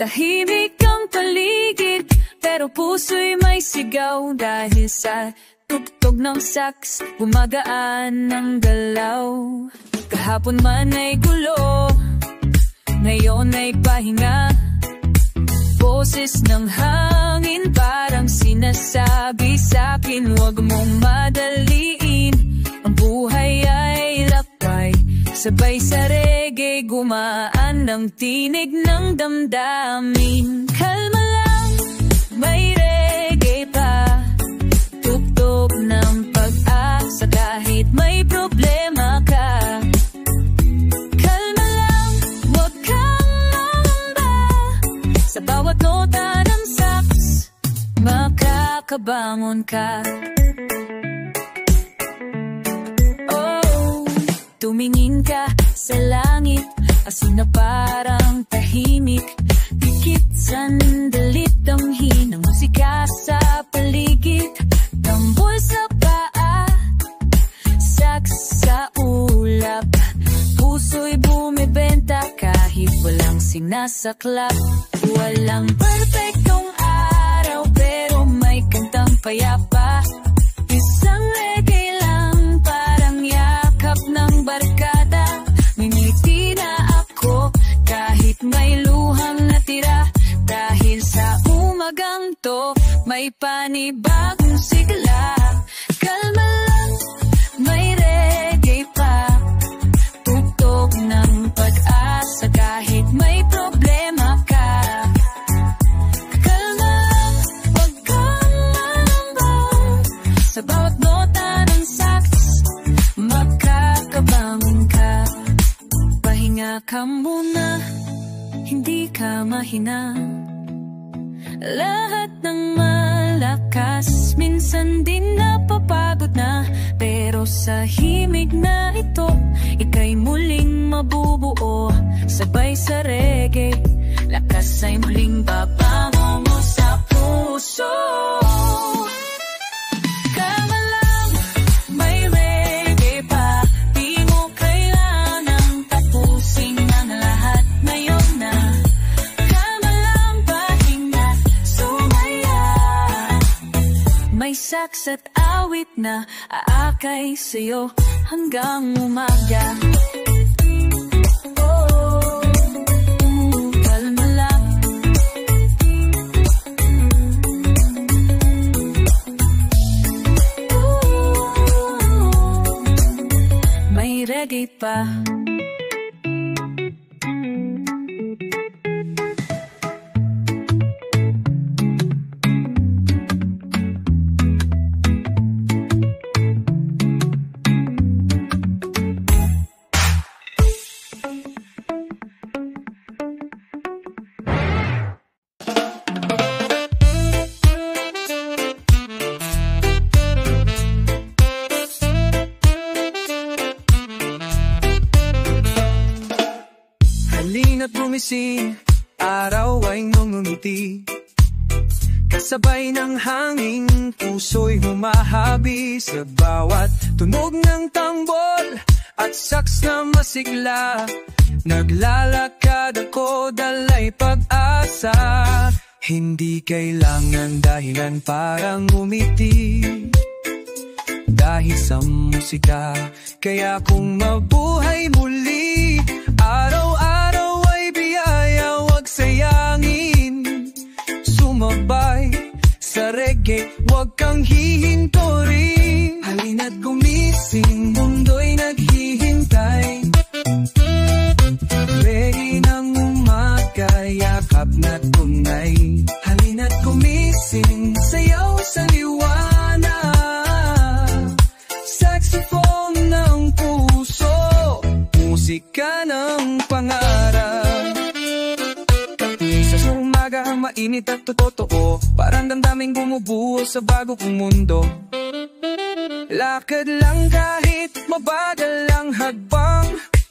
Tahimik ang paligid, pero puso'y may sigaw. Dahil sa tugtog ng sax, gumagaan ang galaw. Kahapon man ay gulo, ngayon ay pahinga. Boses ng hangin parang sinasabi sa'kin, huwag mong madaliin, ang buhay ay lakbay. Sabay sa reggae, gumaan ng tinig ng damdamin. Kalma lang, may reggae pa, tugtog ng pag-asa kahit may problema ka. Kalma lang, huwag kang mangamba, sa bawat nota ng sax, makakabangon ka. Oh, tumingin ka sa langit, asin na parang tahimik. Dikit sandalit ang hinang musika sa paligid. Tambol sa paa, sax sa ulap, puso'y bumibenta kahit walang sinasaklap. Walang perfectong araw, pero may kantang payapa. Isang reggae lang, parang yakap ng barkada. Ngiti na ako kahit may luhang natira. Dahil sa umagang to, may panibagong sigla. Kalma lang, may reggae pa, tugtog ng pag-asa ka muna, hindi ka mahina. Lahat ng malakas, minsan din napapagod na. Pero sa himig na ito, ika'y muling mabubuo. Sabay sa reggae, lakas ay muling babango mo sa puso. Saks at awit na aakay sa'yo hanggang umaga. Oh, kalma lang. May reggae pa. Halina't gumising, araw ay ngumiti. Kasabay ng hangin, puso'y humahabi sa bawat tunog ng tambol at saks na masigla. Naglalakad ako, dalay pag-asa. Hindi kailangan dahilan para ngumiti. Dahil sa musika, kaya kung mabuhay muli, araw-araw ay biyaya, wag sayangin. Sumabay sa reggae, wag kang hihinto rin. Halina't gumising, mundo'y naghihintay. Reggae ng umaga, yakap na tunay. Halina't gumising, sayaw sa liwanag. Saxophone ng puso, musika ng pangarap. Sa umaga, mainit at totoo, parang damdaming bumubuo sa bago kong mundo. Lakad lang kahit mabagal ang hagbang,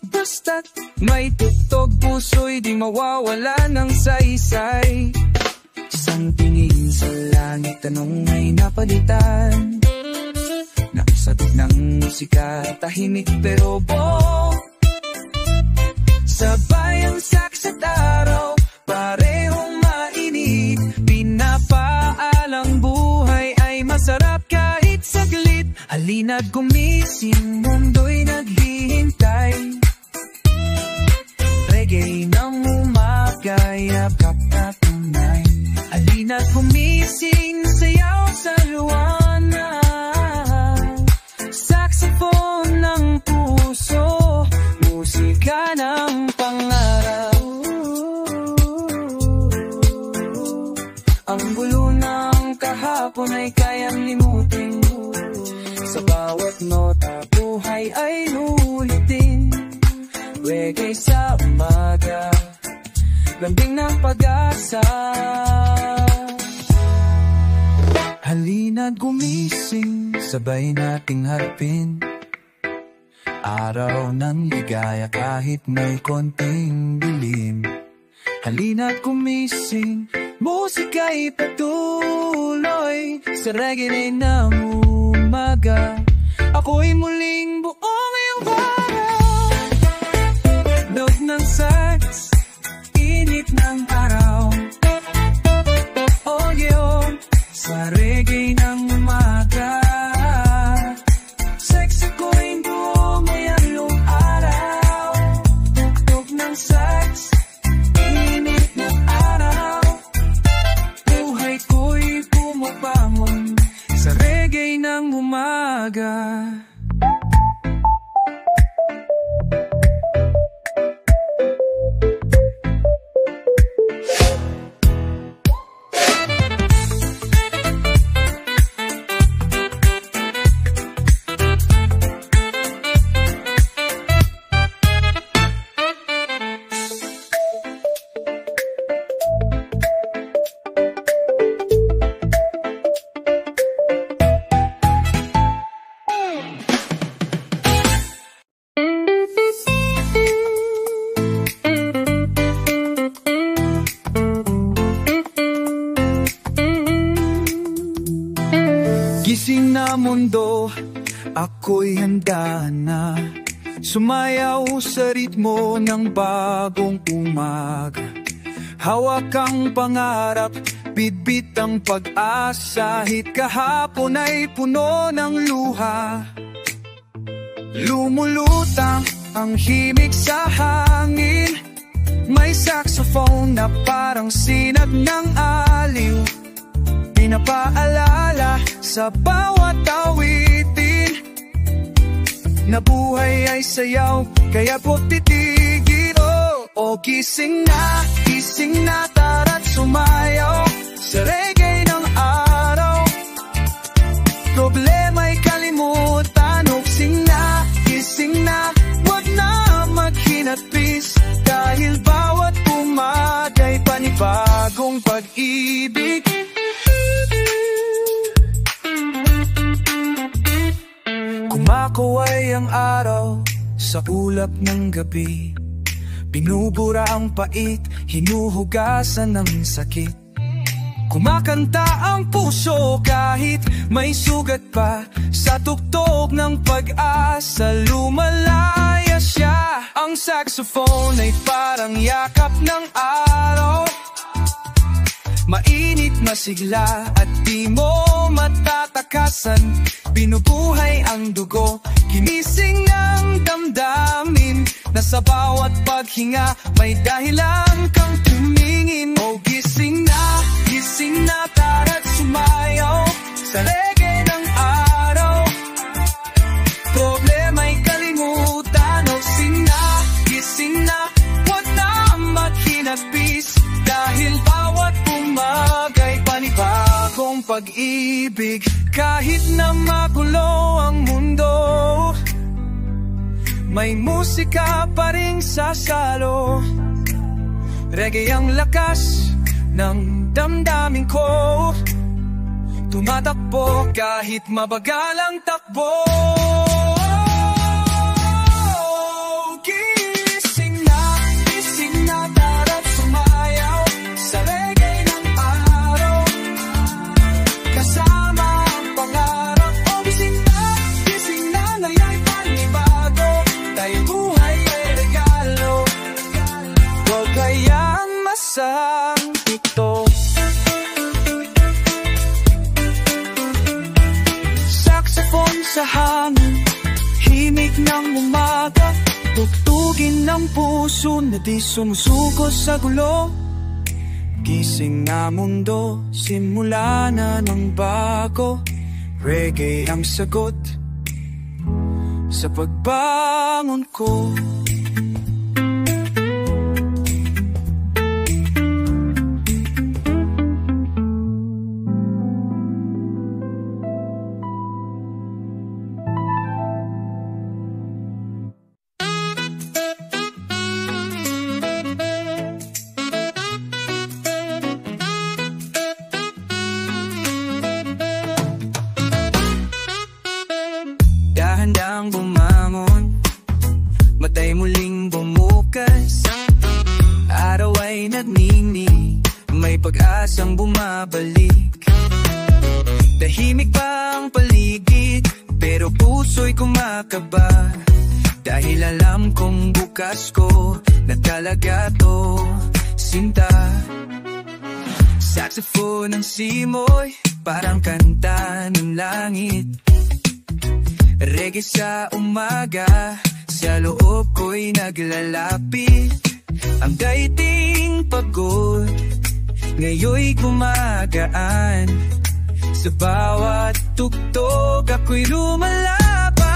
basta't may tugtog, puso'y di mawawala ng saysay. Isang tingin sa langit, tanong ay napalitan. Nakasabit ng musika, tahimik pero buo. Sabay ang saks at araw, parehong mainit. Pinapaalang buhay ay masarap kahit saglit. Halina't gumising, mundo'y naghihintay. Reggae ng umaga, yakap na tunay. Halina't gumising, sayaw sa liwanag. Saxophone ng puso, musika ng pangarap. Ang gulo ng kahapon ay kayang limutin. Sa bawat nota, buhay ay ulitin. Reggae sa umaga, lambing ng pag-asa. Halina't gumising, sabay nating harapin araw ng ligaya kahit may konting dilim. Halina't gumising, musika'y patuloy sa reggae ng umaga. Ako'y muling buo ngayong araw. Log ng sax, init ng araw. Oh yeah, sa reggae ng umaga. Sexy ko'y buo ngayong araw. Tugtog ng sax, init ng araw. Buhay ko'y bumabangon sa reggae ng umaga. Gising na mundo, ako'y handa na sumayaw sa ritmo ng bagong umaga. Hawak ang pangarap, bitbit ang pag-asa. Hit kahapon ay puno ng luha. Lumulutang ang himig sa hangin. May saxophone na parang sinag ng aliw. Pinapaalala sa bawat awitin na buhay ay sayaw, kaya po titigil. Oh, gising na, tara't sumayaw sa reggae ng araw. Problema'y kalimutan, gising na, wag na maghinatpis. Dahil bawat umaga'y panibagong pag-ibig. Kumakaway ang araw sa ulap ng gabi. Binubura ang pait, hinuhugasan ng sakit. Kumakanta ang puso kahit may sugat pa. Sa tuktok ng pag-asa, lumalaya siya. Ang saxophone ay parang yakap ng araw. Mainit, masigla at di mo matatakasan. Binubuhay ang dugo, ginising ng damdamin. Na sa bawat paghinga, may dahilan kang tumingin. Oh, gising na, tara't sumayaw sa reggae ng araw. Problema'y kalimutan, oh, gising na, wag na maghinagpis. Dahil bawat umaga'y panibagong pag-ibig. Kahit na magulo ang mundo, may musika pa ring sasalo. Reggae ang lakas ng damdamin ko. Tumatakbo kahit mabagal ang takbo. Gising na, tara't sumayaw sa reggae ng araw. Kasama ang pangarap. Oh, gising na, ngaya'y panibago. Tayo buhay ay regalo. Huwag kayang masang ito. Saxophone sa hangin, himig ng umaga. Tugtugin ng puso na di sumusuko sa gulo. Gising na mundo, simula na ng bago. Reggae ang sagot sa pagbangon ko. Dahan-dahang bumangon, matay muling bumukas. Araw ay nagningi, may pag-asang bumabalik. Tahimik pa ang paligid, pero puso'y kumakaba. Dahil alam kong bukas ko na talaga to sinta. Saxophone ang simoy, parang kanta ng langit. Reggae sa umaga, sa loob ko'y naglalapit. Ang dating pagod, ngayon'y gumagaan. Sa bawat tugtog ako'y lumalaban.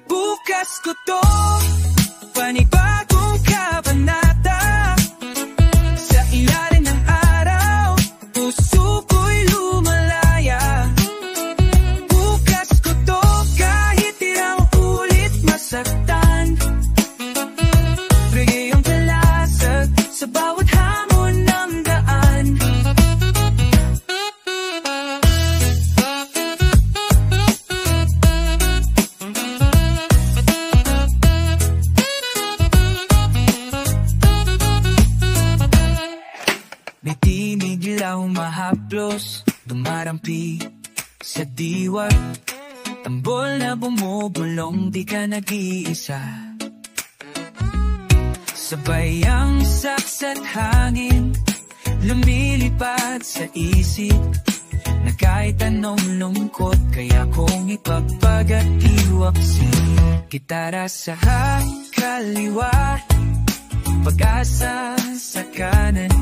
Bukas ko to, panibagong kabanata. Sa ilalim ng araw, puso ko'y lumalaya. Bukas ko to, kahit tirang ulit masaktan. Reggae ang talasag sa bawat hamon ng daan. May tinig lang mahaplos, dumarampi sa diwa, tambol na bumubulong, di ka nag-iisa. Sabay ang saksa't hangin, lumilipad sa isip, na kahit anong lungkot, kaya kong ipagpagatiwapsi. Gitara sa kaliwa, pag-asa sa kanan,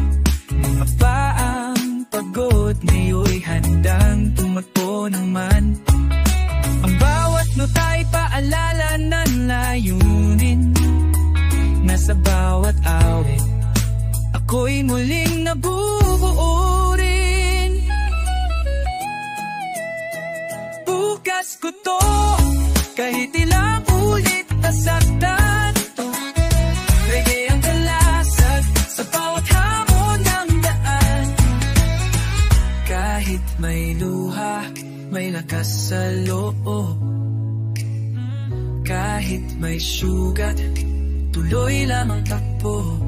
mga paang pagod, ngayon'y handang tumakbo naman. Ang bawat nota'y paalala ng layunin, nasa bawat awit, ako'y muling nabubuo rin. Bukas ko to, kahit ilang ulit nasaktan to. Reggae ang kalasag sa bawat hamon ng daan. Kahit may luha, may lakas sa loob. Kahit may sugat, tuloy lamang takbo.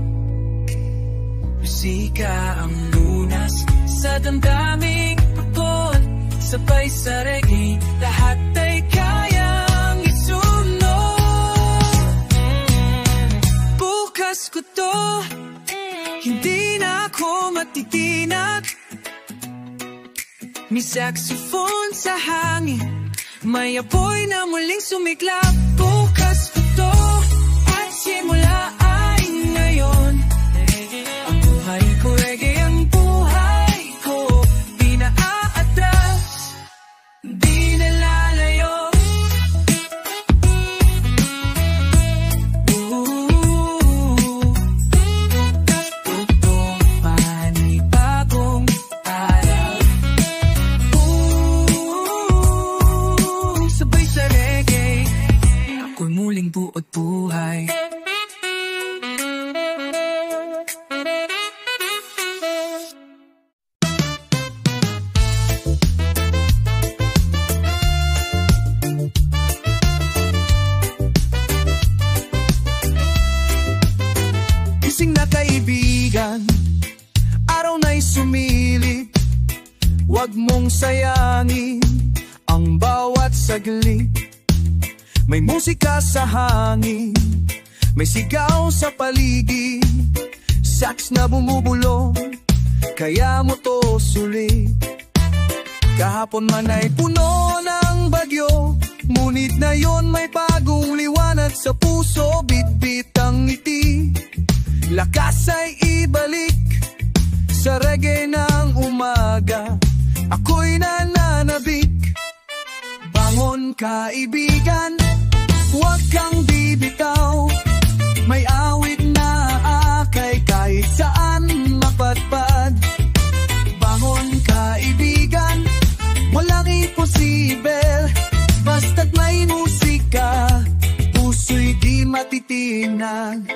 Musika ang lunas sa damdaming pagod. Sabay sa reggae, lahat ay kayang isunod. Bukas ko to, hindi na ako matitinag. May saxophone sa hangin, may apoy na muling sumiklap. Bukas ko to, at simula ay ngayon. Ang buhay ko, reggae ang buhay ko. Di na aatras, di na lalayo. Ito panibagong araw. Sabay sa reggae, ako'y muling buot buhay. Gising na kaibigan, araw na'y sumilip. Huwag mong sayangin ang bawat saglit. May musika sa hangin, may sigaw sa paligid, sax na bumubulong, kaya mo to sulit. Kahapon man ay puno ng bagyo, ngunit na yon may bagong liwanag sa puso. Bitbit ang ngiti, lakas ay ibalik sa reggae ng umaga. Ako'y nananabik. Bangon kaibigan, huwag kang bibitaw. May awit na akay kahit saan mapadpad. Bangon kaibigan, walang imposible. Basta't may musika, puso'y di matitinag.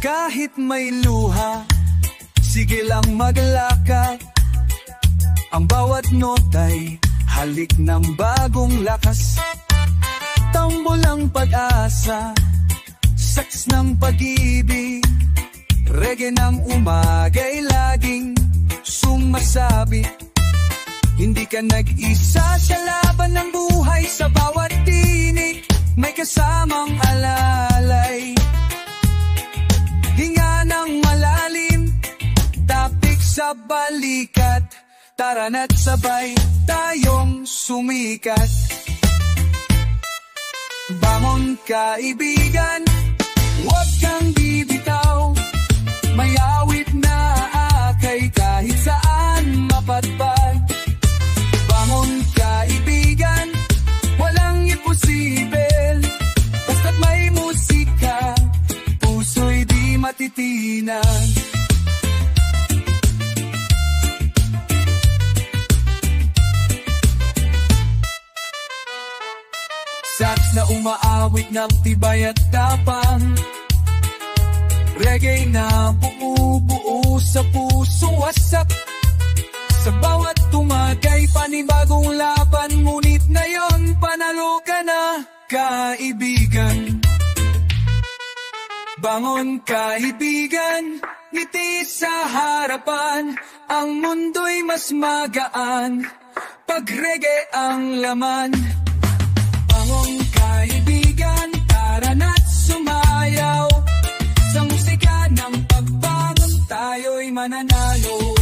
Kahit may luha, sige lang maglakad. Ang bawat nota'y halik ng bagong lakas. Tambol ang pag-asa, sax ng pag-ibig. Reggae ng umaga'y laging sumasabi. Hindi ka nag-isa sa laban ng buhay. Sa bawat tinig, may kasamang alalay. Hinga ng malalim, tapik sa balikat. Tara na't sabay tayong sumikat. Bangon kaibigan, huwag kang bibitaw. May awit na akay kahit saan mapadpad. Bangon kaibigan, walang imposible. Basta't may musika, puso'y di matitinan. Sax na umaawit ng tibay at tapang. Reggae na bumubuo sa puso, wasak Sa bawat tumagay panibagong laban, ngunit ngayon panalo ka na, kaibigan. Bangon kaibigan, ngiti sa harapan, ang mundo'y mas magaan pag reggae ang laman. Bangon kaibigan, tara na't sumayaw, sa musika ng pagbangon tayo'y mananalo.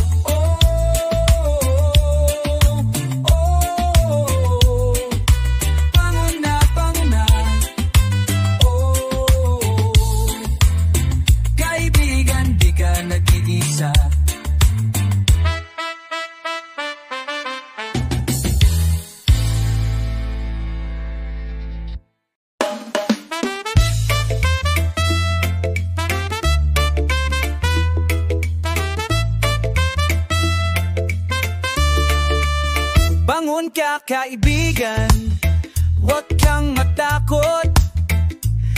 Bangon ka kaibigan, huwag kang matakot.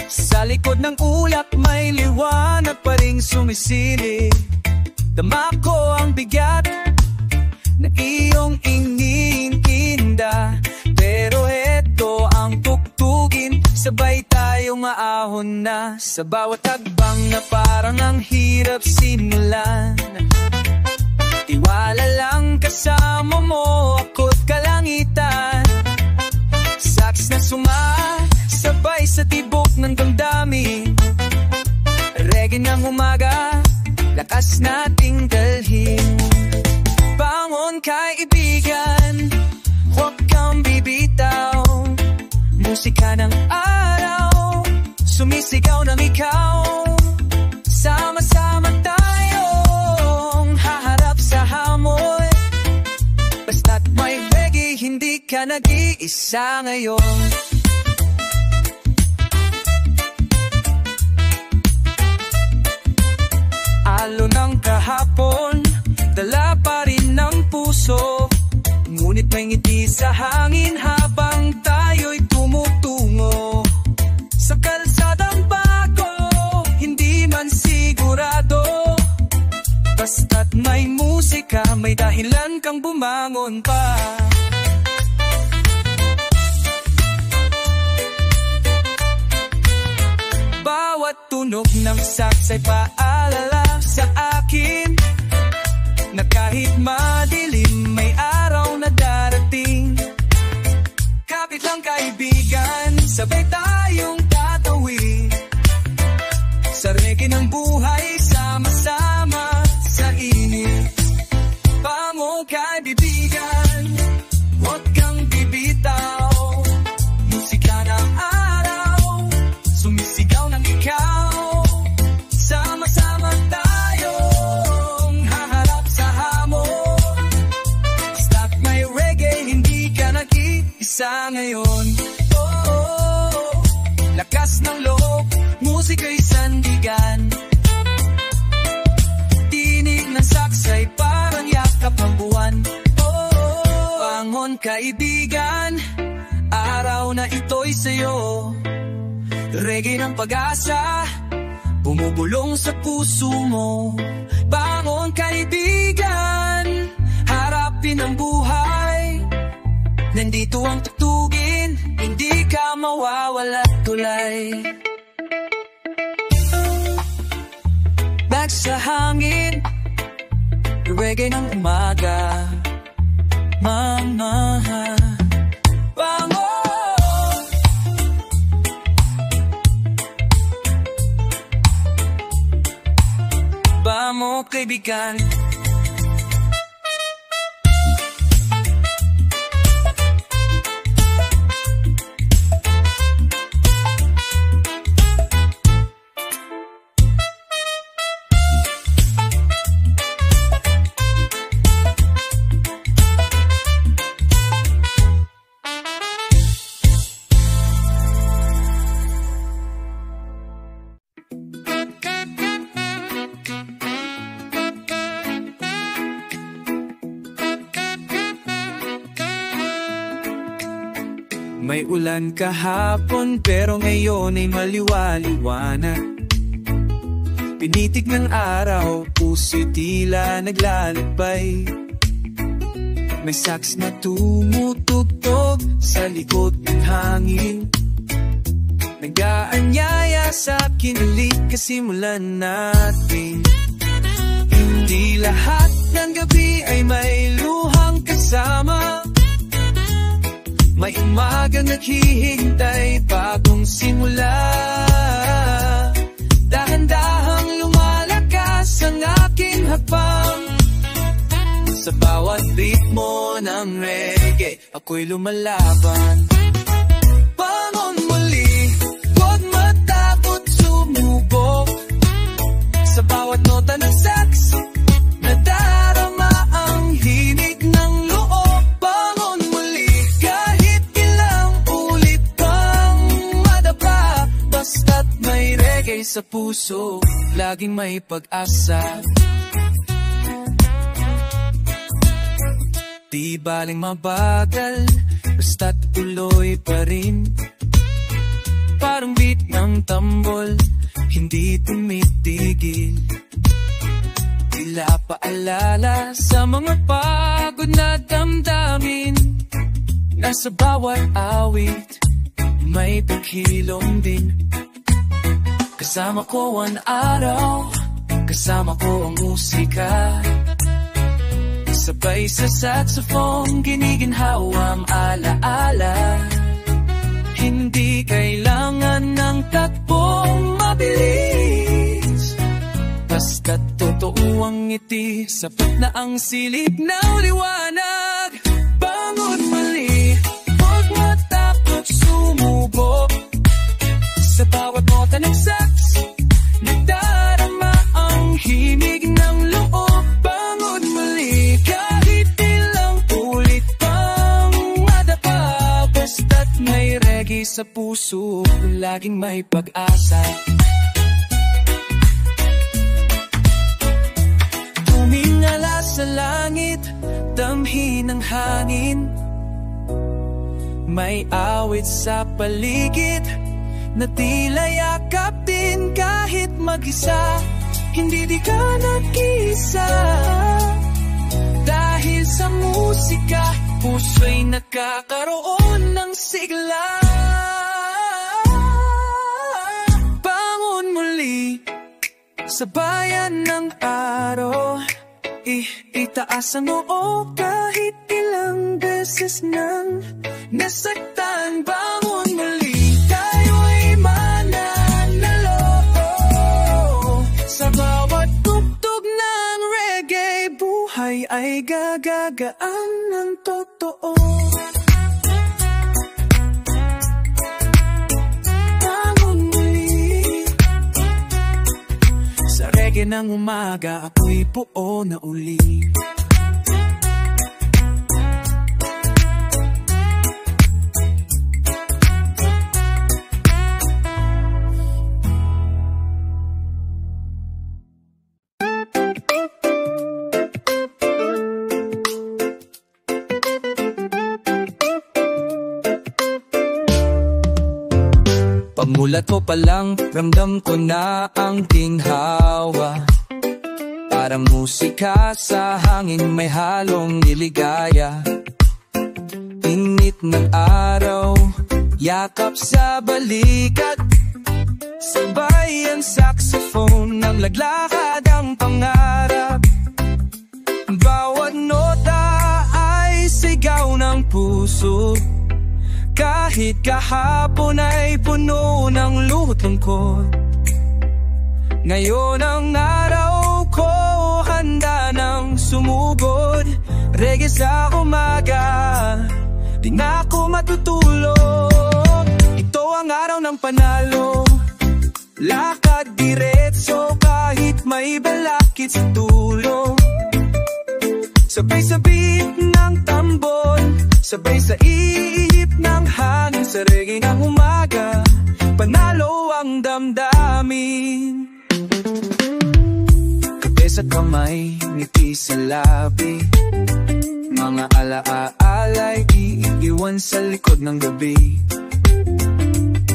Sa likod ng ulap may liwanag pa ring sumisilip. Dama ko ang bigat na iyong iniinda, pero eto ang tuktugin, sabay tayong aahon na. Sa bawat tagbang na parang ang hirap simulan, tiwala lang kasama mo, ako't kalangitan. Sax na sumasabay sa tibok ng damdamin, reggae ng umaga, lakas nating dalhin. Bangon kaibigan, huwag kang bibitaw, musika ng araw, sumisigaw ng ikaw. Sama-sama tayong haharap sa hamon, basta't may reggae, hindi ka nag-iisa ngayon. Alo ng kahapon, dala pa rin ng puso, ngunit may ngiti sa hangin habang tayo'y tumutungo. Sa kalsadang bago, hindi man sigurado, basta't may musika, may dahilan kang bumangon pa. Bawat tunog ng sax ay paalala sa akin na kahit madilim, may araw na darating. Kapit lang kaibigan, sabay tayong tatawid sa reggae ng buhay, sama-sama sa init. Bangon kaibigan, huwag kang bibitaw, musika ng araw, sumisigaw ng ikaw. Sama-sama tayong haharap sa hamon, basta't may reggae, hindi ka nag-iisa ngayon. Lakas ng loob, musika'y sandigan, tinig ng saksay parang yakap ng buwan. Bangon kaibigan, araw na ito'y sa'yo, reggae ng pag-asa, bumubulong sa puso mo. Bangon kaibigan, harapin ang buhay, nandito ang tutugin, hindi ka mawawala tulay. Back sa hangin, reggae ng umaga, mama. Bangon, bangon kaibigan. May ulan kahapon pero ngayon ay maliwaliwanag. Pinitig ng araw, puso'y tila naglalakbay. May sax na tumutugtog sa likod ng hangin. Nag-aanyaya sa kinilig kasimulan natin. Hindi lahat ng gabi ay may luhang kasama. May umagang naghihintay bagong simula. Dahan-dahang lumalakas ang aking hakbang. Sa bawat ritmo ng reggae, ako'y lumalaban. Bangon muli, huwag matakot sumubok. Sa bawat nota ng sax, nadarama ang himig ng loob. Bangon muli, kahit ilang ulit pang madapa. Basta't may reggae sa puso, laging may pag-asa. Di baling mabagal, basta't tuloy pa rin. Parang beat ng tambol, hindi tumitigil. Tila paalala sa mga pagod na damdamin. Nasa bawat awit, may paghilom din. Kasama ko ang araw, kasama ko ang musika. Sabay sa saxophone, giniginhawa ang alaala. Hindi kailangan ng takbong mabilis. Basta't totoo ang ngiti, sapat na ang silid ng liwanag. Bangon muli, huwag matakot sumubok. Sa bawat nota ng sax, nagdarama ang himig ng loob. Bangon muli, kahit ilang ulit pang madapa. Basta't may reggae sa puso, laging may pag-asa. Tumingala sa langit, damhin ang hangin. May awit sa paligid, na tila yakap din kahit mag-isa. Hindi di ka nag-isa. Dahil sa musika, puso'y nagkakaroon ng sigla. Bangon muli sa bayan ng araw. Itaas ang noo kahit ilang beses nang nasaktan. Bangon muli, tayo'y mananalo. Sa bawat tugtog ng reggae, buhay ay gagagaan ng totoo. Bangon muli. Sa reggae ng umaga, ako'y buo na uli. Pamulat mo palang, ramdam ko na ang ginhawa. Parang musika sa hangin, may halong niligaya. Init ng araw, yakap sa balikat. Sabay ang saxophone, ng laglakad ang pangarap. Bawat nota ay sigaw ng puso. Kahit kahapon ay puno ng luhot lungkot, ngayon ang araw ko handa nang sumugod. Reggae sa umaga, di na ako matutulog. Ito ang araw ng panalo, lakad diretso kahit may balakid sa dulo. Sabay sa beat ng tambol, sabay sa ihip ng hangin. Sa reggae ng umaga, panalo ang damdamin. Kape sa kamay, ngiti sa labi, mga alaala'y iiwan sa likod ng gabi.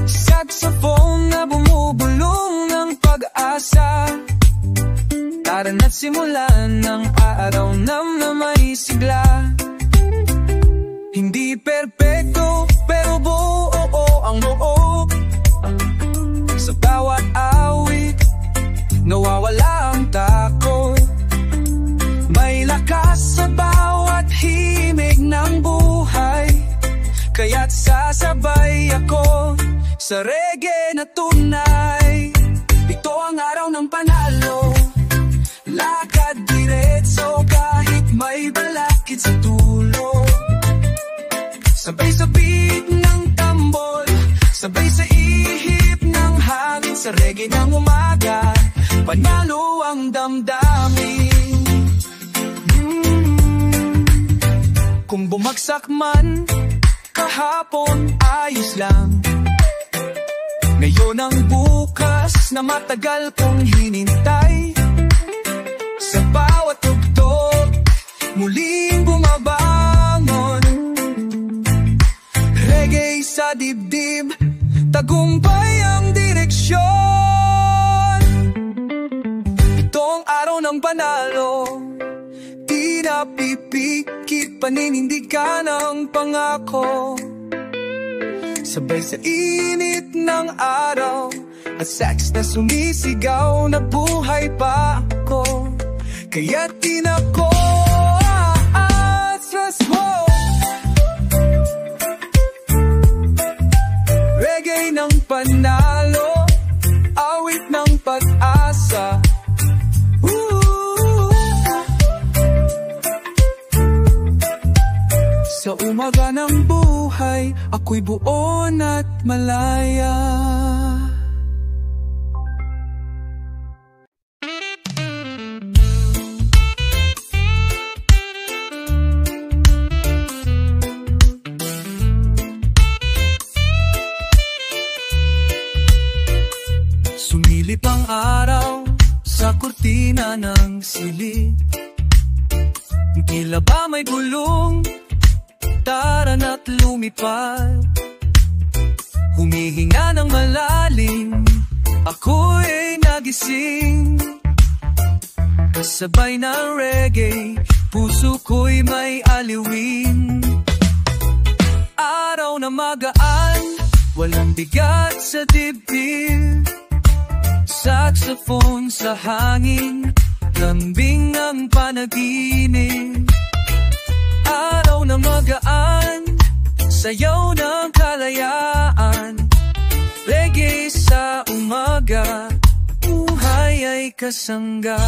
Saxophone na bumubulong ng pag-asa, tara na't simulan ng araw na may sigla. ako sa reggae na tunay. Ito ang araw ng panalo, lakad diretso kahit may balakid sa dulo. Sabay sa beat ng tambol, sabay sa ihip ng hangin, sa reggae ng umaga, panalo ang damdamin. Kung bumagsak man kahapon, ayos lang. Ngayon ang bukas na matagal kong hinintay. Sa bawat tugtog, muling bumabangon. Reggae sa dibdib, tagumpay ang direksyon. Ito ang araw ng panalo, di na pipikit, paninindigan ang pangako. Sabay sa init ng araw at sax na sumisigaw, na buhay pa ako, kaya't di na ko aatras mo. Reggae ng panalo, awit ng pag-asa. Sa umaga ng buhay, ako'y buon at malaya. Sumilip ang araw sa kurtina ng silid. Tila ba may gulong, tara na't lumipad. Humihinga ng malalim, ako'y nagising. Kasabay ng reggae, puso ko'y may aliwin. Araw na magaan, walang bigat sa dibdib. Saxophone sa hangin, lambing ang panaginip. Araw na magaan, sayaw ng kalayaan. Reggae sa umaga, buhay ay kasangga.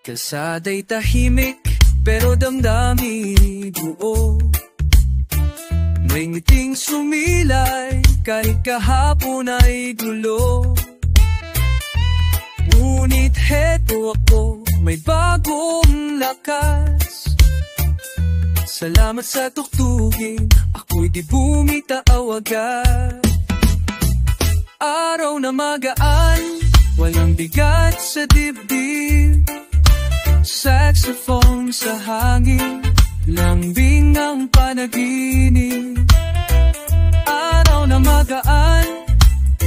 Kalsada'y tahimik, pero damdamin buo. May ngiting sumilay, kahit kahapon ay gulo. Ngunit heto ako, may bagong lakas. Salamat sa tuktugin, ako'y di bumitaw agad. Araw na magaan, walang bigat sa dibdib. Saxophone sa hangin, lambing ang panaginip. Araw na magaan,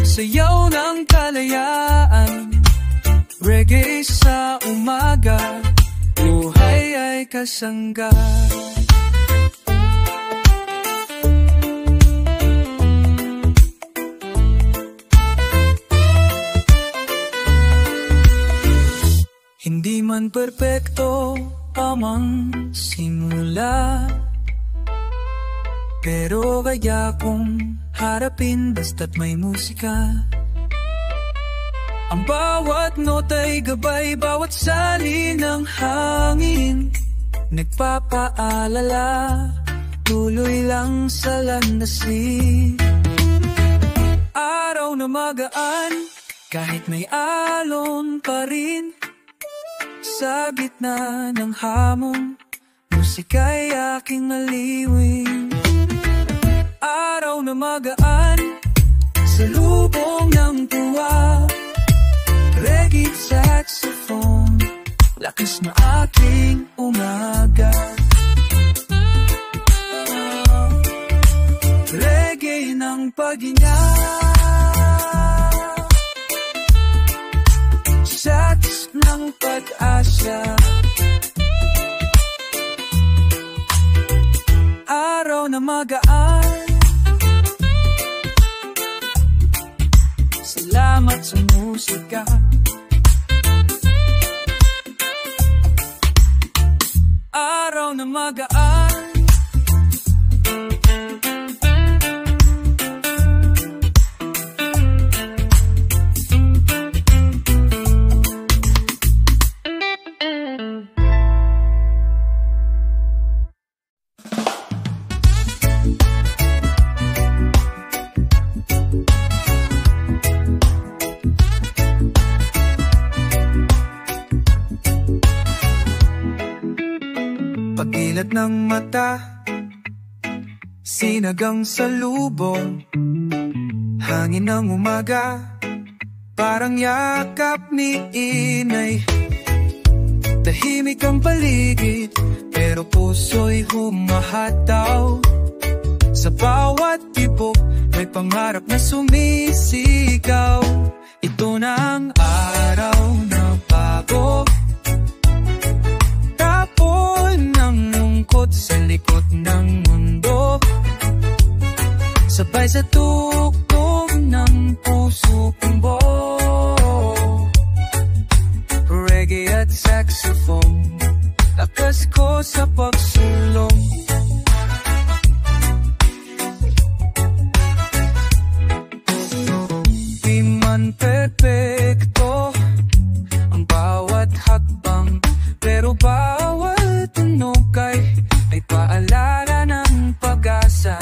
sayaw ng kalayaan. Reggae sa umaga, buhay ay kasangga. Hindi man perpekto amang simula, pero kaya kong harapin basta't may musika. Ang bawat nota'y gabay, bawat sali ng hangin nagpapaalala, tuloy lang sa landasin. Araw na magaan, kahit may alon pa rin. Sa gitna ng hamon, musika'y aking maliwin. Araw na magaan, sa lubong ng tuwa. Reggae saxophone, lakas na aking umaga. Reggae ng paghinga, sax ng pag-asa. Araw na magaan, salamat sa musika. magaan. Pag-ilat ng mata, sinagang salubong, hangin ng umaga, parang yakap ni inay. Tahimik ang paligid, pero puso'y humahataw. Sa bawat tibok, may pangarap na sumisigaw. Ito na ang araw na bago, sa likod ng mundo, sabay sa tugtog ng puso kong buo. Reggae at saxophone, lakas ko sa pagsulong. Di man perfecto ang bawat hakbang, pero bawat tunog ay paalala ng pag-asa.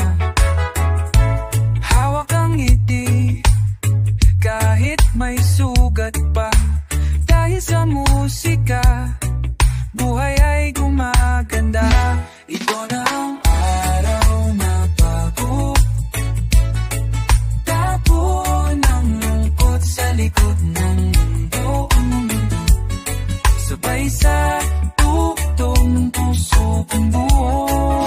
Hawak ang ngiti, kahit may sugat pa. Dahil sa musika, buhay ay gumaganda. Ito na ang araw na bago, tapo ng lungkot sa likod ng mundo. Sabay sa tugtog ng puso kong buo,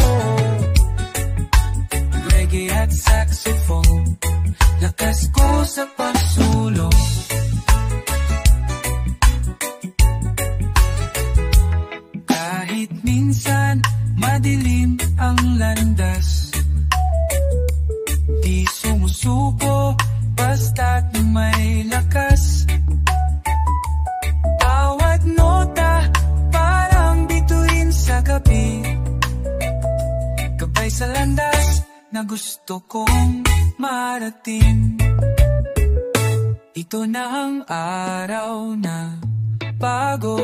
reggae at saxophone, lakas ko sa pagsulong. Kahit minsan madilim ang landas, di sumusuko basta't may lakas. Bawat nota parang bituin sa gabi, gabay sa landas na gusto kong marating. Ito na ang araw na bago.